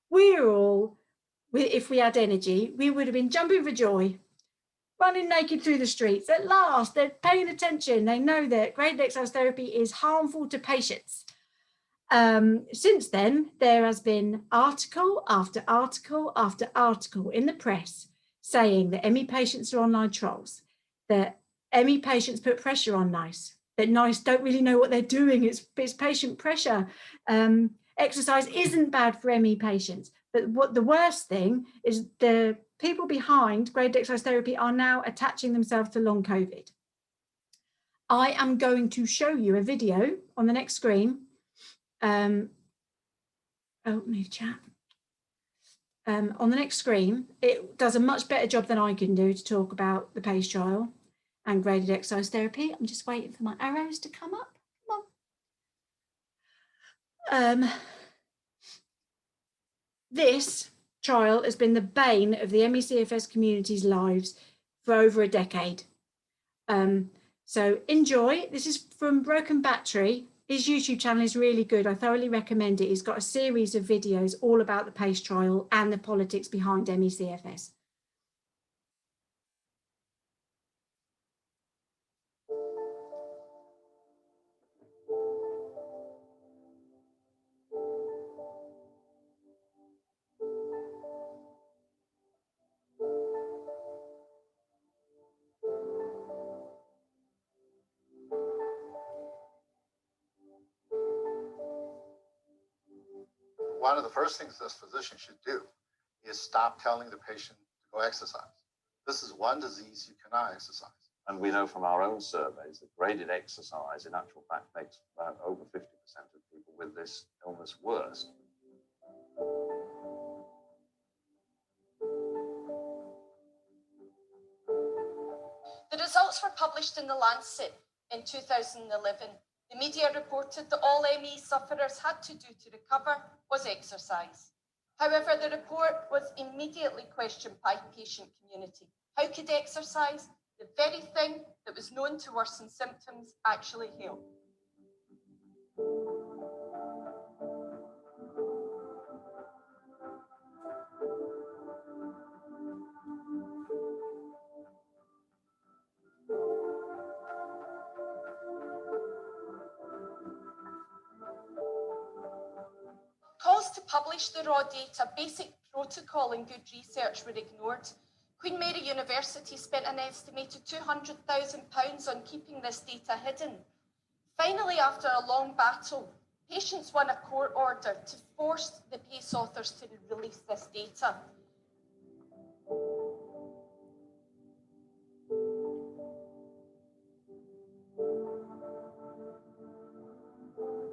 We're all, if we had energy, we would have been jumping for joy, running naked through the streets. At last, they're paying attention. They know that graded exercise therapy is harmful to patients. Since then, there has been article after article after article in the press saying that ME patients are online trolls, that ME patients put pressure on NICE, that NICE don't really know what they're doing. It's patient pressure. Exercise isn't bad for ME patients. But what the worst thing is, the people behind graded exercise therapy are now attaching themselves to long COVID. I am going to show you a video on the next screen. Oh, move chat. On the next screen, it does a much better job than I can do to talk about the PACE trial and graded exercise therapy. I'm just waiting for my arrows to come up. Come on. This trial has been the bane of the ME/CFS community's lives for over a decade. So enjoy. This is from Broken Battery. His YouTube channel is really good. I thoroughly recommend it. He's got a series of videos all about the PACE trial and the politics behind ME/CFS. One of the first things this physician should do is stop telling the patient to go exercise. This is one disease you cannot exercise. And we know from our own surveys that graded exercise in actual fact makes over 50% of people with this illness worse. The results were published in The Lancet in 2011. The media reported that all ME sufferers had to do to recover was exercise. However, the report was immediately questioned by the patient community. How could exercise, the very thing that was known to worsen symptoms, actually help? Calls to publish the raw data, basic protocol and good research were ignored. Queen Mary University spent an estimated £200,000 on keeping this data hidden. Finally, after a long battle, patients won a court order to force the PACE authors to release this data.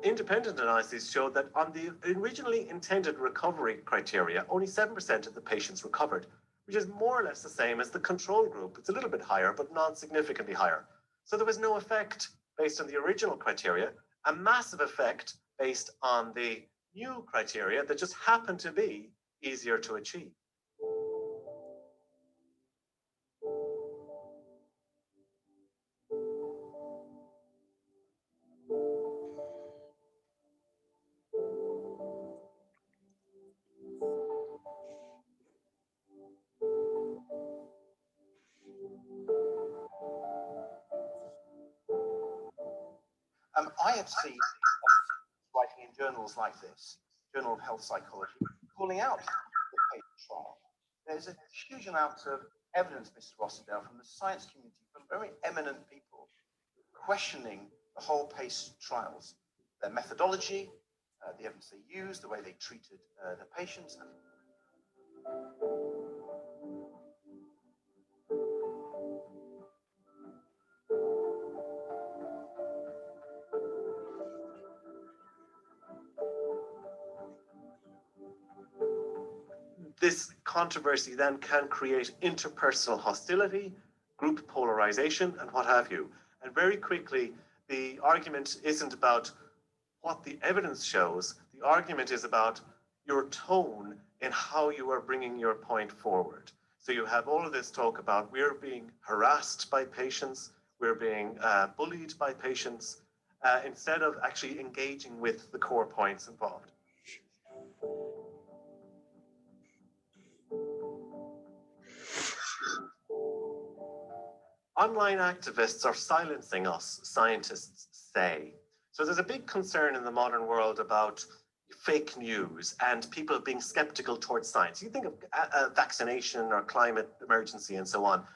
Independent analyses showed that on the originally intended recovery criteria, only 7% of the patients recovered, which is more or less the same as the control group. It's a little bit higher, but not significantly higher. So there was no effect based on the original criteria, a massive effect based on the new criteria that just happened to be easier to achieve. I have seen writing in journals like this, Journal of Health Psychology, calling out the PACE trial. There's a huge amount of evidence, Mrs. Rossendale, from the science community, from very eminent people, questioning the whole PACE trials, their methodology, the evidence they used, the way they treated the patients. This controversy then can create interpersonal hostility, group polarization, and what have you. And very quickly, the argument isn't about what the evidence shows. The argument is about your tone in how you are bringing your point forward. So you have all of this talk about we're being harassed by patients, we're being bullied by patients, instead of actually engaging with the core points involved. Online activists are silencing us, scientists say. So there's a big concern in the modern world about fake news and people being skeptical towards science. You think of vaccination or climate emergency and so on.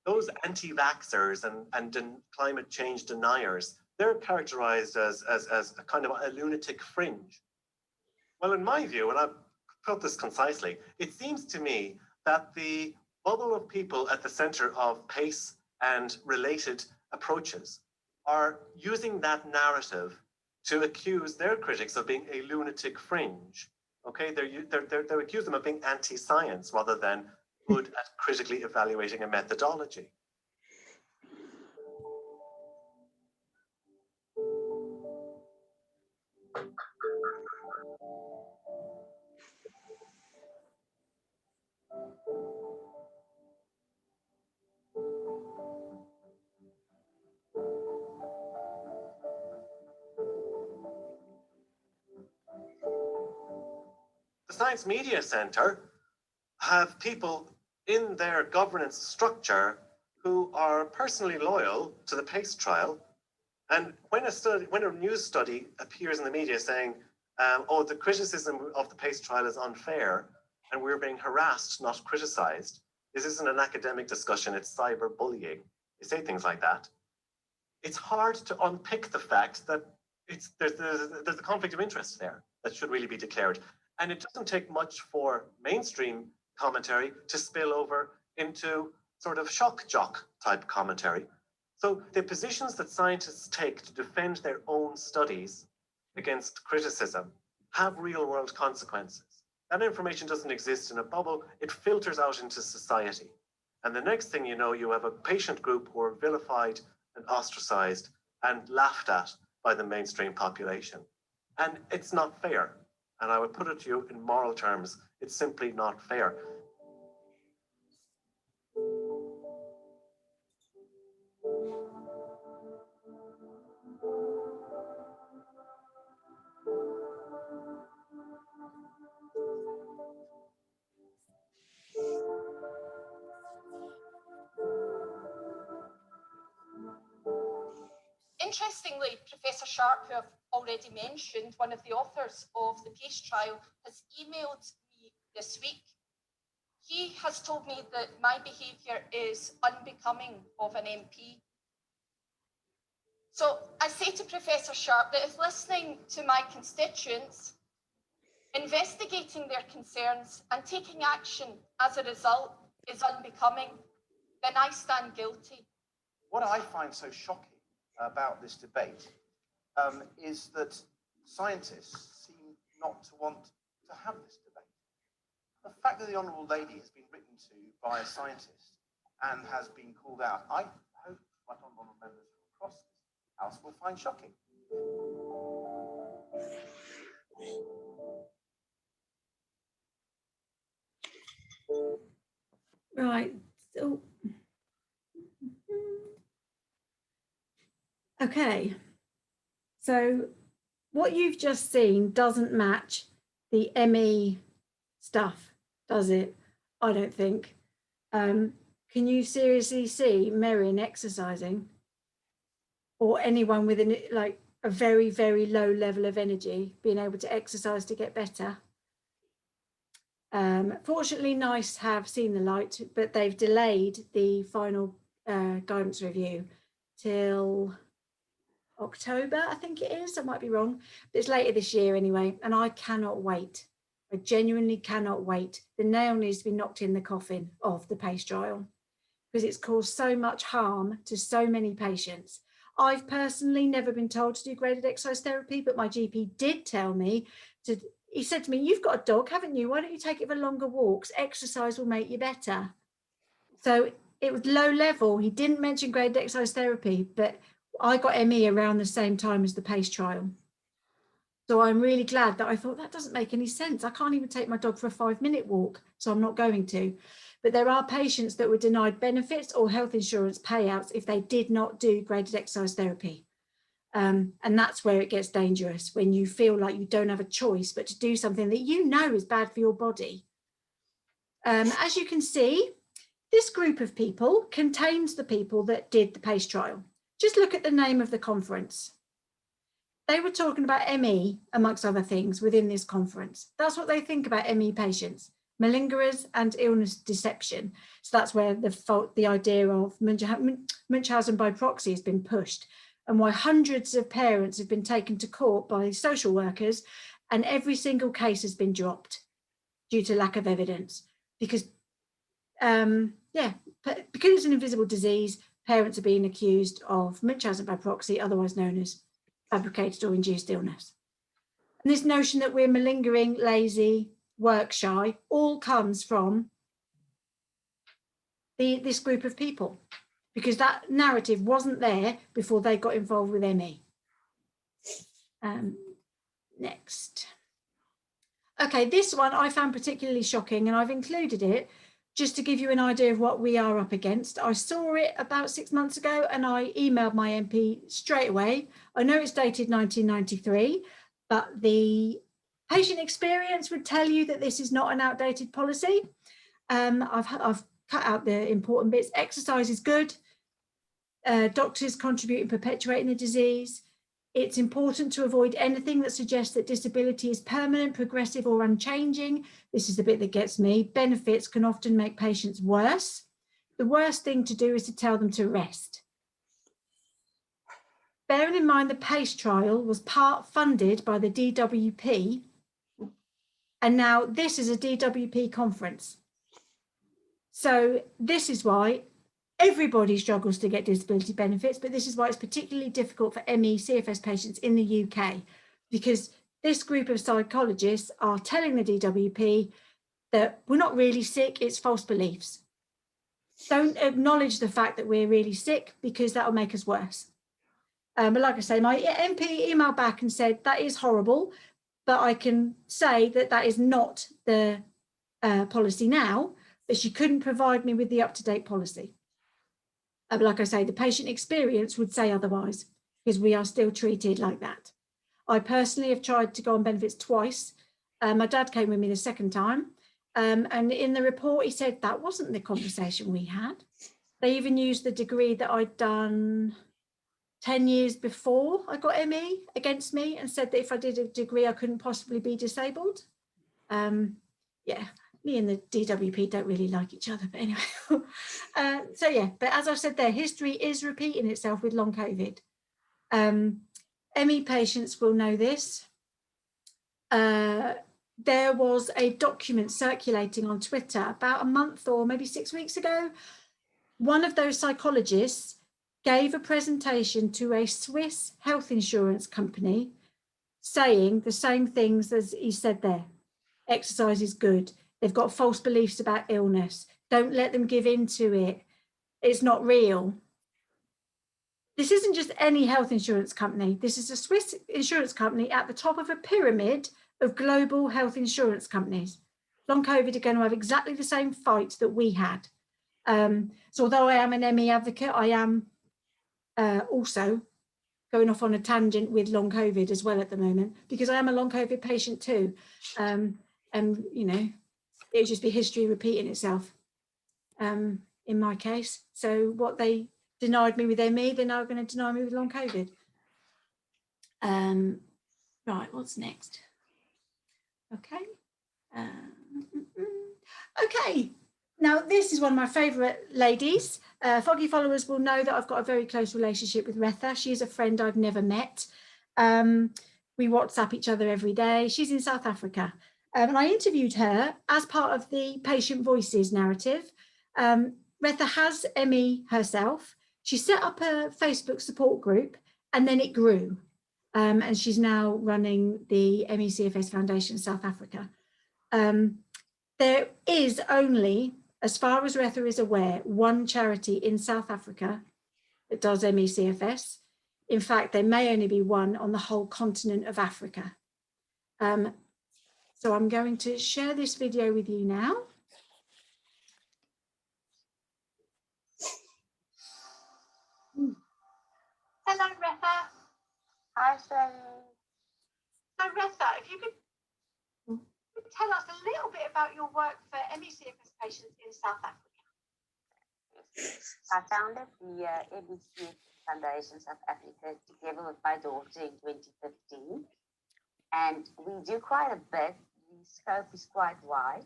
Those anti-vaxxers and climate change deniers, they're characterized as a kind of a lunatic fringe. Well, in my view, and I've put this concisely, it seems to me that the bubble of people at the center of PACE and related approaches are using that narrative to accuse their critics of being a lunatic fringe, Okay, they accuse them of being anti-science rather than good at critically evaluating a methodology. The Science Media Centre have people in their governance structure who are personally loyal to the PACE trial. And when a news study appears in the media saying, oh, the criticism of the PACE trial is unfair and we're being harassed, not criticized, this isn't an academic discussion, it's cyberbullying. They say things like that. It's hard to unpick the fact that there's a conflict of interest there that should really be declared. And it doesn't take much for mainstream commentary to spill over into sort of shock jock type commentary. So the positions that scientists take to defend their own studies against criticism have real world consequences. That information doesn't exist in a bubble, it filters out into society. And the next thing you know, you have a patient group who are vilified and ostracized and laughed at by the mainstream population. And it's not fair. And I would put it to you in moral terms, it's simply not fair. Interestingly, Professor Sharp, who I've already mentioned, one of the authors of the PACE trial, has emailed me this week. He has told me that my behaviour is unbecoming of an MP. So I say to Professor Sharp that if listening to my constituents, investigating their concerns and taking action as a result is unbecoming, then I stand guilty. What I find so shocking about this debate is that scientists seem not to want to have this debate. The fact that the Honourable Lady has been written to by a scientist and has been called out, I hope my honourable members from across this House will find shocking. Right. So, okay. So what you've just seen doesn't match the ME stuff, does it? I don't think. Can you seriously see Merryn exercising, or anyone with like a very, very low level of energy being able to exercise to get better? Fortunately, NICE have seen the light, but they've delayed the final guidance review till October, I think it is. I might be wrong, but it's later this year anyway, and I cannot wait. I genuinely cannot wait. The nail needs to be knocked in the coffin of the PACE trial because it's caused so much harm to so many patients. I've personally never been told to do graded exercise therapy, but my GP did tell me to. He said to me, "You've got a dog, haven't you? Why don't you take it for longer walks? Exercise will make you better." So it was low level. He didn't mention graded exercise therapy, but I got ME around the same time as the PACE trial. So I'm really glad that I thought that doesn't make any sense. I can't even take my dog for a 5-minute walk, so I'm not going to. But there are patients that were denied benefits or health insurance payouts if they did not do graded exercise therapy. And that's where it gets dangerous, when you feel like you don't have a choice but to do something that you know is bad for your body. As you can see, this group of people contains the people that did the PACE trial. Just look at the name of the conference. They were talking about ME, amongst other things, within this conference. That's what they think about ME patients, malingerers and illness deception. So that's where the idea of Munchausen by proxy has been pushed, and why hundreds of parents have been taken to court by social workers, and every single case has been dropped due to lack of evidence. Because, because it's an invisible disease, parents are being accused of Munchausen by proxy, otherwise known as fabricated or induced illness. And this notion that we're malingering, lazy, work shy, all comes from this group of people, because that narrative wasn't there before they got involved with ME. Next. Okay, this one I found particularly shocking, and I've included it just to give you an idea of what we are up against. I saw it about 6 months ago and I emailed my MP straight away. I know it's dated 1993, but the patient experience would tell you that this is not an outdated policy. I've cut out the important bits. Exercise is good. Doctors contribute in perpetuating the disease. It's important to avoid anything that suggests that disability is permanent, progressive, or unchanging. This is the bit that gets me. Benefits can often make patients worse. The worst thing to do is to tell them to rest. Bearing in mind the PACE trial was part funded by the DWP, and now this is a DWP conference. So this is why everybody struggles to get disability benefits, but this is why it's particularly difficult for ME CFS patients in the UK, because this group of psychologists are telling the DWP that we're not really sick, it's false beliefs. Don't acknowledge the fact that we're really sick, because that will make us worse. But like I say, my MP emailed back and said, that is horrible, but I can say that that is not the policy now, but she couldn't provide me with the up-to-date policy. But like I say, the patient experience would say otherwise, because we are still treated like that. I personally have tried to go on benefits twice. My dad came with me the second time. And in the report, he said that wasn't the conversation we had. They even used the degree that I'd done 10 years before I got ME against me, and said that if I did a degree, I couldn't possibly be disabled. Yeah. Me and the DWP don't really like each other, but anyway. So yeah, but as I've said there, history is repeating itself with long COVID. ME patients will know this. There was a document circulating on Twitter about a month or maybe 6 weeks ago. One of those psychologists gave a presentation to a Swiss health insurance company saying the same things as he said there. Exercise is good. They've got false beliefs about illness. Don't let them give in to it. It's not real. This isn't just any health insurance company. This is a Swiss insurance company at the top of a pyramid of global health insurance companies. Long COVID are going to have exactly the same fight that we had. So although I am an ME advocate, I am also going off on a tangent with long COVID as well at the moment, because I am a long COVID patient too. And, you know, it would just be history repeating itself in my case. So what they denied me with ME, they're now going to deny me with long COVID. Right, what's next? Okay. Okay. Now, this is one of my favourite ladies. Foggy followers will know that I've got a very close relationship with Retha. She is a friend I've never met. We WhatsApp each other every day. She's in South Africa. And I interviewed her as part of the Patient Voices narrative. Retha has ME herself. She set up a Facebook support group, and then it grew. And she's now running the ME CFS Foundation South Africa. There is only, as far as Retha is aware, one charity in South Africa that does ME CFS. In fact, there may only be one on the whole continent of Africa. So I'm going to share this video with you now. Hello, Retha. Hi, Sally. So, Retha, if you could tell us a little bit about your work for ME CFS patients in South Africa. I founded the ME CFS Foundation South Africa together with my daughter in 2015. And we do quite a bit. The scope is quite wide,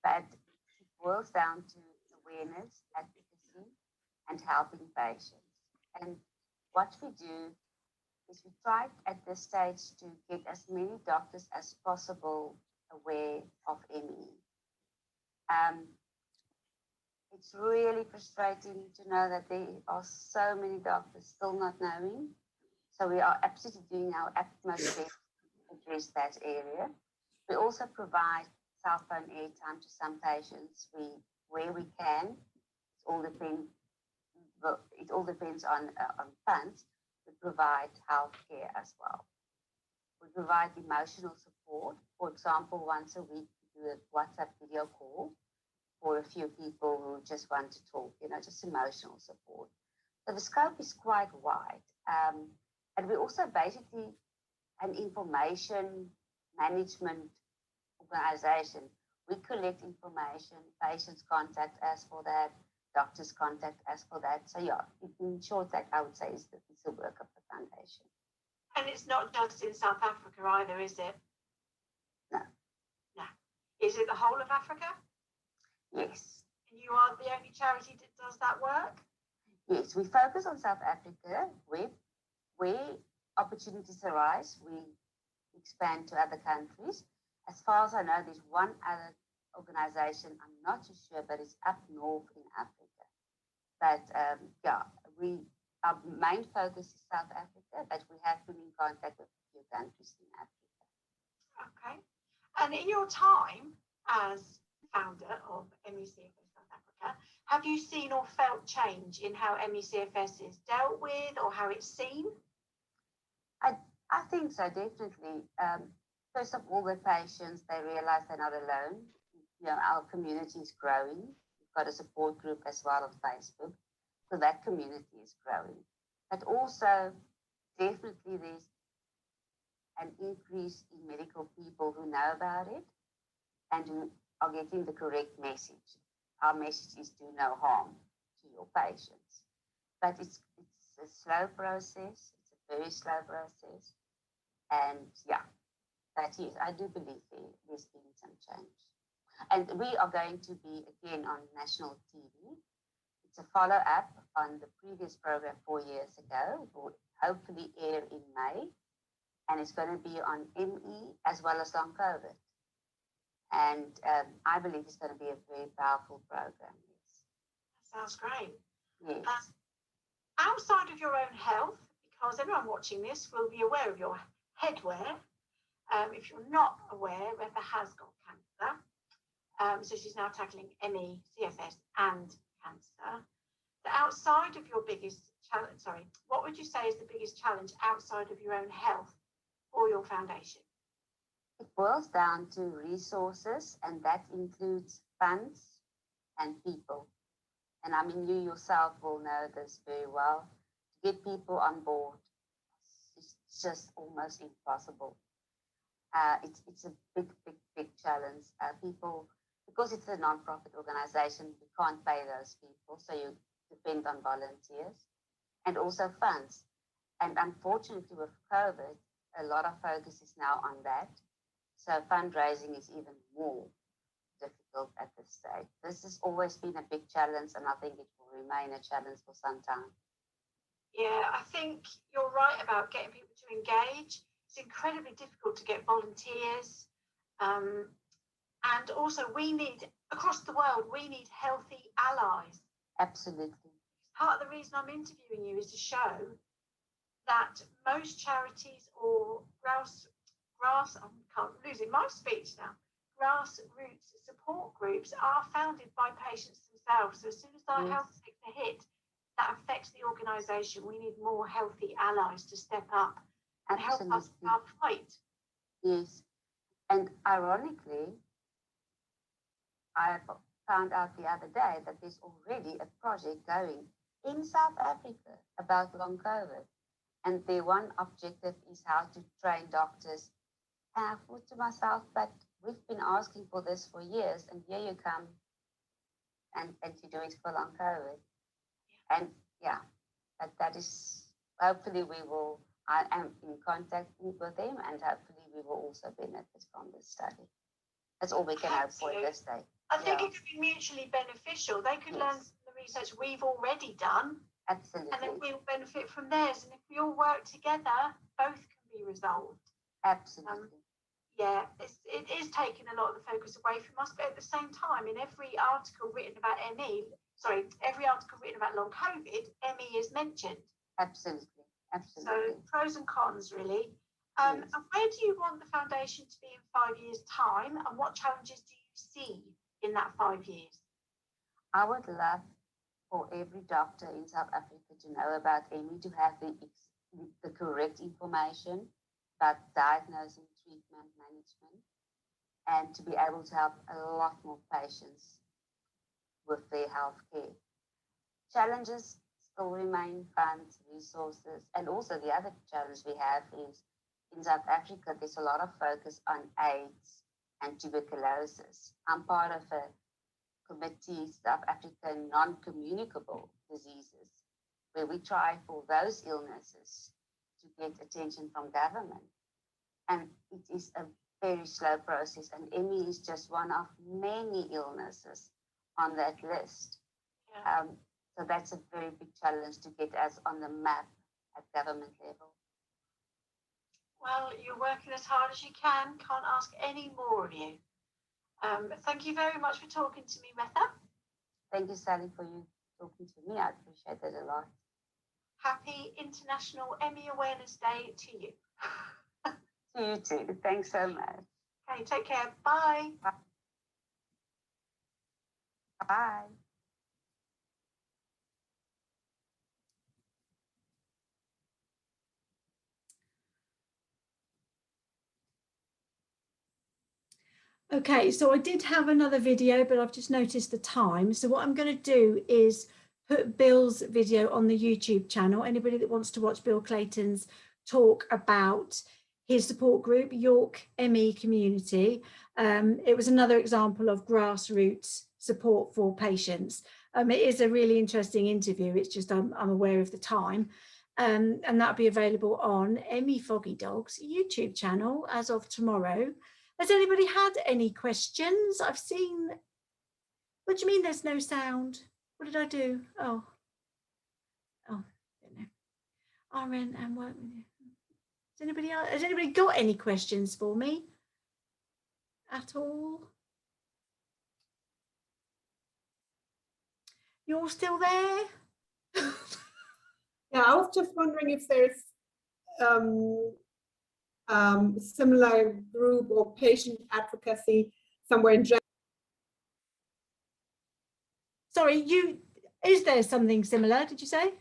but it boils down to awareness, advocacy, and helping patients. And what we do is we try at this stage to get as many doctors as possible aware of ME. It's really frustrating to know that there are so many doctors still not knowing. So we are absolutely doing our utmost best to address that area. We also provide cell phone airtime to some patients. Where we can, it all depends on funds. We provide healthcare as well. We provide emotional support. For example, once a week we do a WhatsApp video call for a few people who just want to talk, just emotional support. So the scope is quite wide. And we're also basically an information management organization. We collect information, patients contact us for that, doctors contact us for that. So yeah, in short, that I would say is the work of the foundation. And it's not just in South Africa either, is it? No. No. Is it the whole of Africa? Yes. And you are the only charity that does that work? Yes, we focus on South Africa. Where opportunities arise, we expand to other countries. As far as I know, there's one other organization, I'm not too sure, but it's up north in Africa. But our main focus is South Africa, but we have been in contact with a few countries in Africa. Okay. And in your time as founder of MECFS South Africa, have you seen or felt change in how MECFS is dealt with or how it's seen? I think so, definitely. First of all, the patients, they realize they're not alone. Our community is growing. We've got a support group as well on Facebook. So that community is growing. But also, definitely there's an increase in medical people who know about it and who are getting the correct message. Our message is do no harm to your patients. But it's a slow process. It's a very slow process. And yeah, but yes, I do believe there's been some change. And we are going to be again on national TV. It's a follow-up on the previous program 4 years ago. It will hopefully air in May. And it's going to be on ME as well as long COVID. And I believe it's going to be a very powerful program. Yes. That sounds great. Yes. Outside of your own health, because everyone watching this will be aware of your headwear. If you're not aware, Rebecca has got cancer. So she's now tackling ME, CFS and cancer. So outside of your biggest challenge, what would you say is the biggest challenge outside of your own health for your foundation? It boils down to resources, and that includes funds and people. And I mean, you yourself will know this very well. To get people on board, it's just almost impossible. It's a big challenge. People, because it's a non-profit organization, we can't pay those people, so you depend on volunteers and also funds. And unfortunately, with COVID, a lot of focus is now on that. So fundraising is even more difficult at this stage. This has always been a big challenge, and I think it will remain a challenge for some time. Yeah, I think you're right about getting people to engage. It's incredibly difficult to get volunteers. And also we need, across the world, we need healthy allies. Absolutely. Part of the reason I'm interviewing you is to show that most charities or I'm losing my speech now. Grassroots support groups are founded by patients themselves. So as soon as our health takes a hit, that affects the organisation. We need more healthy allies to step up and help us in our fight. Yes. And ironically, I found out the other day that there's already a project going in South Africa about long COVID. And their one objective is how to train doctors. And I thought to myself, but we've been asking for this for years, and here you come and you do it for long COVID. And yeah, that is, hopefully I am in contact with them, and hopefully we will also benefit from this study. That's all we can hope for at this stage. I think it could be mutually beneficial. They could learn from the research we've already done. Absolutely. And then we'll benefit from theirs. And if we all work together, both can be resolved. Absolutely. It is taking a lot of the focus away from us, but at the same time, in every article written about every article written about long COVID, ME is mentioned. Absolutely. So pros and cons, really. And where do you want the foundation to be in 5 years' time, and what challenges do you see in that 5 years? I would love for every doctor in South Africa to know about ME, to have the correct information about diagnosing, treatment, management, and to be able to help a lot more patients with their healthcare. Challenges still remain: funds, resources, and also the other challenge we have is in South Africa, there's a lot of focus on AIDS and tuberculosis. I'm part of a committee, South African non-communicable diseases, where we try for those illnesses to get attention from government. And it is a very slow process, and ME is just one of many illnesses on that list. Yeah. So that's a very big challenge to get us on the map at government level. Well, you're working as hard as you can. Can't ask any more of you. Thank you very much for talking to me, Retha. Thank you, Sally, for you talking to me. I appreciate that a lot. Happy International ME Awareness Day to you. To you too. Thanks so much. Okay, take care. Bye. Bye. Okay, so I did have another video, but I've just noticed the time. So what I'm going to do is put Bill's video on the YouTube channel. Anybody that wants to watch Bill Clayton's talk about his support group, York ME Community. It was another example of grassroots support for patients. It is a really interesting interview. It's just I'm aware of the time. And that'll be available on ME Foggy Dog's YouTube channel as of tomorrow. Has anybody had any questions? I've seen, what do you mean there's no sound? What did I do? Oh, don't know. RN and work with you. Has anybody got any questions for me at all? You're still there? Yeah, I was just wondering if there's similar group or patient advocacy somewhere in Germany. Sorry, is there something similar, did you say?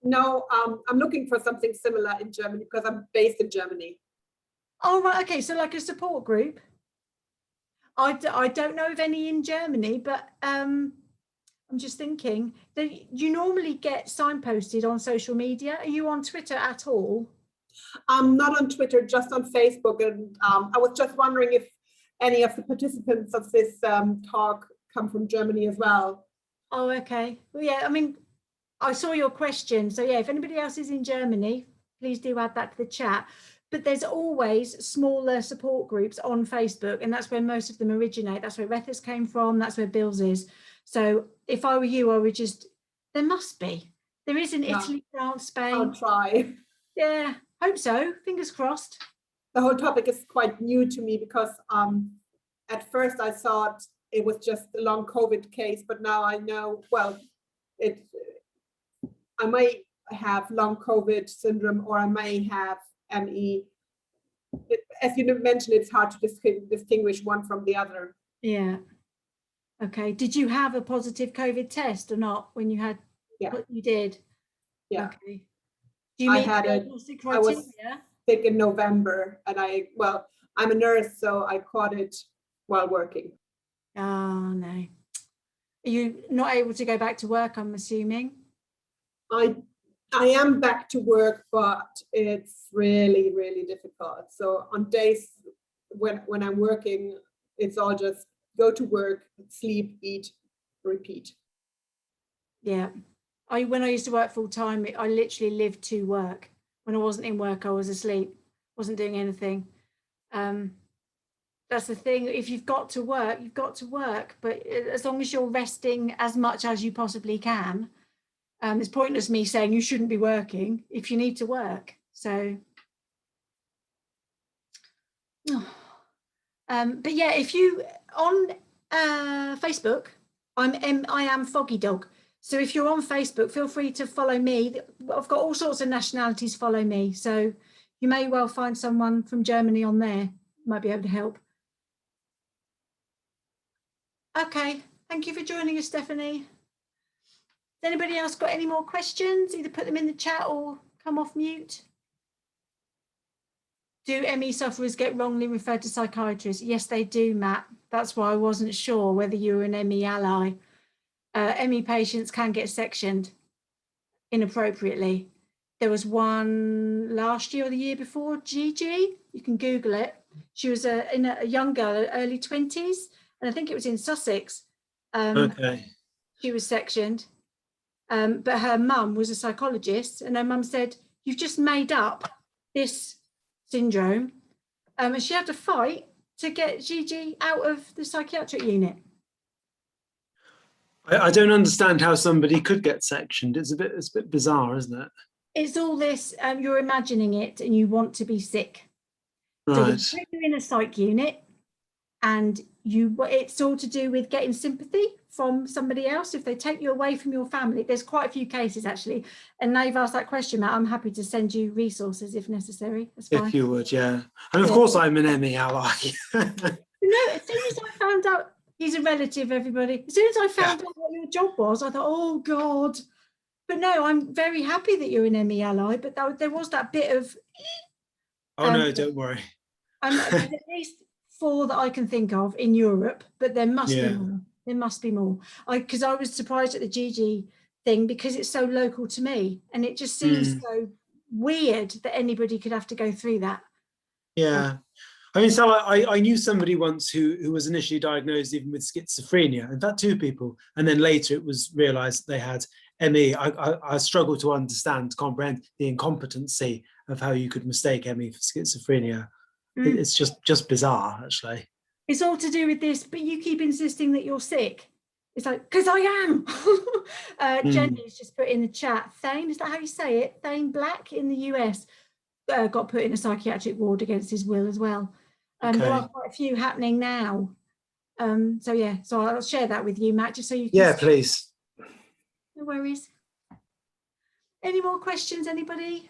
No, I'm looking for something similar in Germany because I'm based in Germany. Oh, right, okay, so like a support group. I don't know of any in Germany, but I'm just thinking that you normally get signposted on social media. Are you on Twitter at all? I'm not on Twitter, just on Facebook. And I was just wondering if any of the participants of this talk come from Germany as well. Oh, okay. Well, yeah, I mean, I saw your question. So yeah, if anybody else is in Germany, please do add that to the chat. But there's always smaller support groups on Facebook, and that's where most of them originate. That's where Retha's came from. That's where Bill's is. So if I were you, I would just, there must be. There is in Italy, France, Spain. I'll try. Yeah, hope so. Fingers crossed. The whole topic is quite new to me because at first I thought it was just a long COVID case, but now I know, well, I may have long COVID syndrome or I may have ME. As you mentioned, it's hard to distinguish one from the other. Yeah. Okay. Did you have a positive COVID test or not when you had? Yeah. What you did? Yeah. Okay. Do you meet I was sick in November, and I'm a nurse, so I caught it while working. Oh no. Are you not able to go back to work, I'm assuming? I am back to work, but it's really, really difficult. So on days when I'm working, it's all just go to work, sleep, eat, repeat. Yeah. When I used to work full time, I literally lived to work. When I wasn't in work, I was asleep, wasn't doing anything. That's the thing. If you've got to work, you've got to work. But as long as you're resting as much as you possibly can, it's pointless me saying you shouldn't be working if you need to work. So, but yeah, if you on Facebook, I am Foggy Dog. So if you're on Facebook, feel free to follow me. I've got all sorts of nationalities follow me. So you may well find someone from Germany on there, might be able to help. Okay, thank you for joining us, Stephanie. Has anybody else got any more questions? Either put them in the chat or come off mute. Do ME sufferers get wrongly referred to psychiatrists? Yes, they do, Matt. That's why I wasn't sure whether you were an ME ally. ME patients can get sectioned inappropriately. There was one last year or the year before, Gigi, you can Google it. She was a young girl, early 20s, and I think it was in Sussex. Okay. She was sectioned, but her mum was a psychologist, and her mum said, "You've just made up this syndrome," and she had to fight to get Gigi out of the psychiatric unit. I don't understand how somebody could get sectioned. It's a bit bizarre, isn't it? It's all this, you're imagining it and you want to be sick. Right. So you're in a psych unit and it's all to do with getting sympathy from somebody else. If they take you away from your family, there's quite a few cases actually, and now you've asked that question, Matt, I'm happy to send you resources if necessary. That's fine. If you would, yeah. And of course I'm an ME ally. No, as soon as I found out, he's a relative, everybody. As soon as I found out what your job was, I thought, oh God. But no, I'm very happy that you're an ME ally, but there was that bit of... Oh no, don't worry. There's at least 4 that I can think of in Europe, but there must be more. There must be more. Because I was surprised at the Gigi thing because it's so local to me, and it just seems so weird that anybody could have to go through that. Yeah. I mean, so I knew somebody once who was initially diagnosed even with schizophrenia, in fact 2 people, and then later it was realized they had ME. I struggle to comprehend the incompetency of how you could mistake ME for schizophrenia. It's just bizarre, actually. It's all to do with this, but you keep insisting that you're sick. It's like, because I am. Jenny's just put in the chat, Thane, is that how you say it? Thane Black in the US got put in a psychiatric ward against his will as well. There are quite a few happening now. So yeah, so I'll share that with you, Matt, just so you can... Yeah, please. No worries. Any more questions, anybody?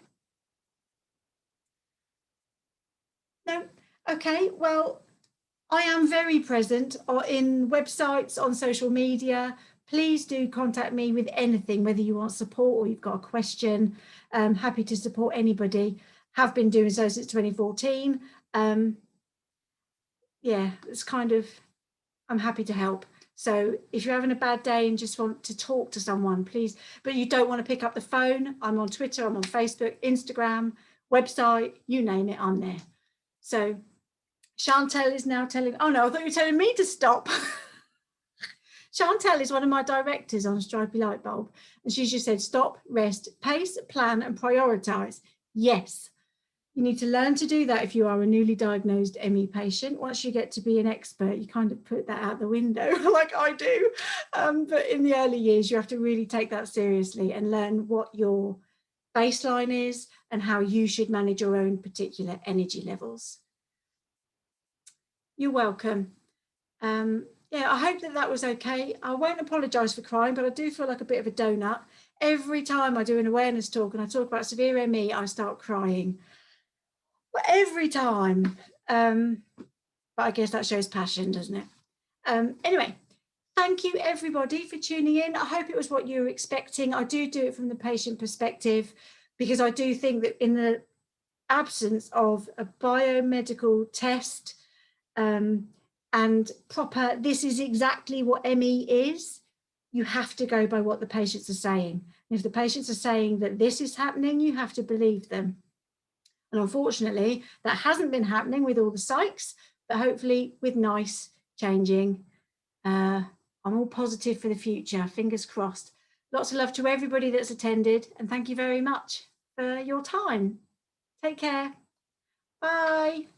No? Okay, well, I am very present in websites, on social media. Please do contact me with anything, whether you want support or you've got a question. I'm happy to support anybody. Have been doing so since 2014. Yeah, it's kind of, I'm happy to help. So if you're having a bad day and just want to talk to someone, please, but you don't want to pick up the phone, I'm on Twitter, I'm on Facebook, Instagram, website, you name it, I'm there. So Chantel is now telling, oh no, I thought you were telling me to stop. Chantel is one of my directors on Stripey Lightbulb, and she just said, stop, rest, pace, plan, and prioritize. Yes. You need to learn to do that if you are a newly diagnosed ME patient. Once you get to be an expert, you kind of put that out the window like I do. But in the early years, you have to really take that seriously and learn what your baseline is and how you should manage your own particular energy levels. You're welcome. Yeah, I hope that was okay. I won't apologise for crying, but I do feel like a bit of a donut. Every time I do an awareness talk and I talk about severe ME, I start crying. Every time, but I guess that shows passion, doesn't it? Anyway, thank you everybody for tuning in. I hope it was what you were expecting. I do it from the patient perspective because I do think that in the absence of a biomedical test and proper, this is exactly what ME is, you have to go by what the patients are saying. And if the patients are saying that this is happening, you have to believe them. And unfortunately, that hasn't been happening with all the psychs, but hopefully with NICE changing. I'm all positive for the future, fingers crossed. Lots of love to everybody that's attended, and thank you very much for your time. Take care. Bye.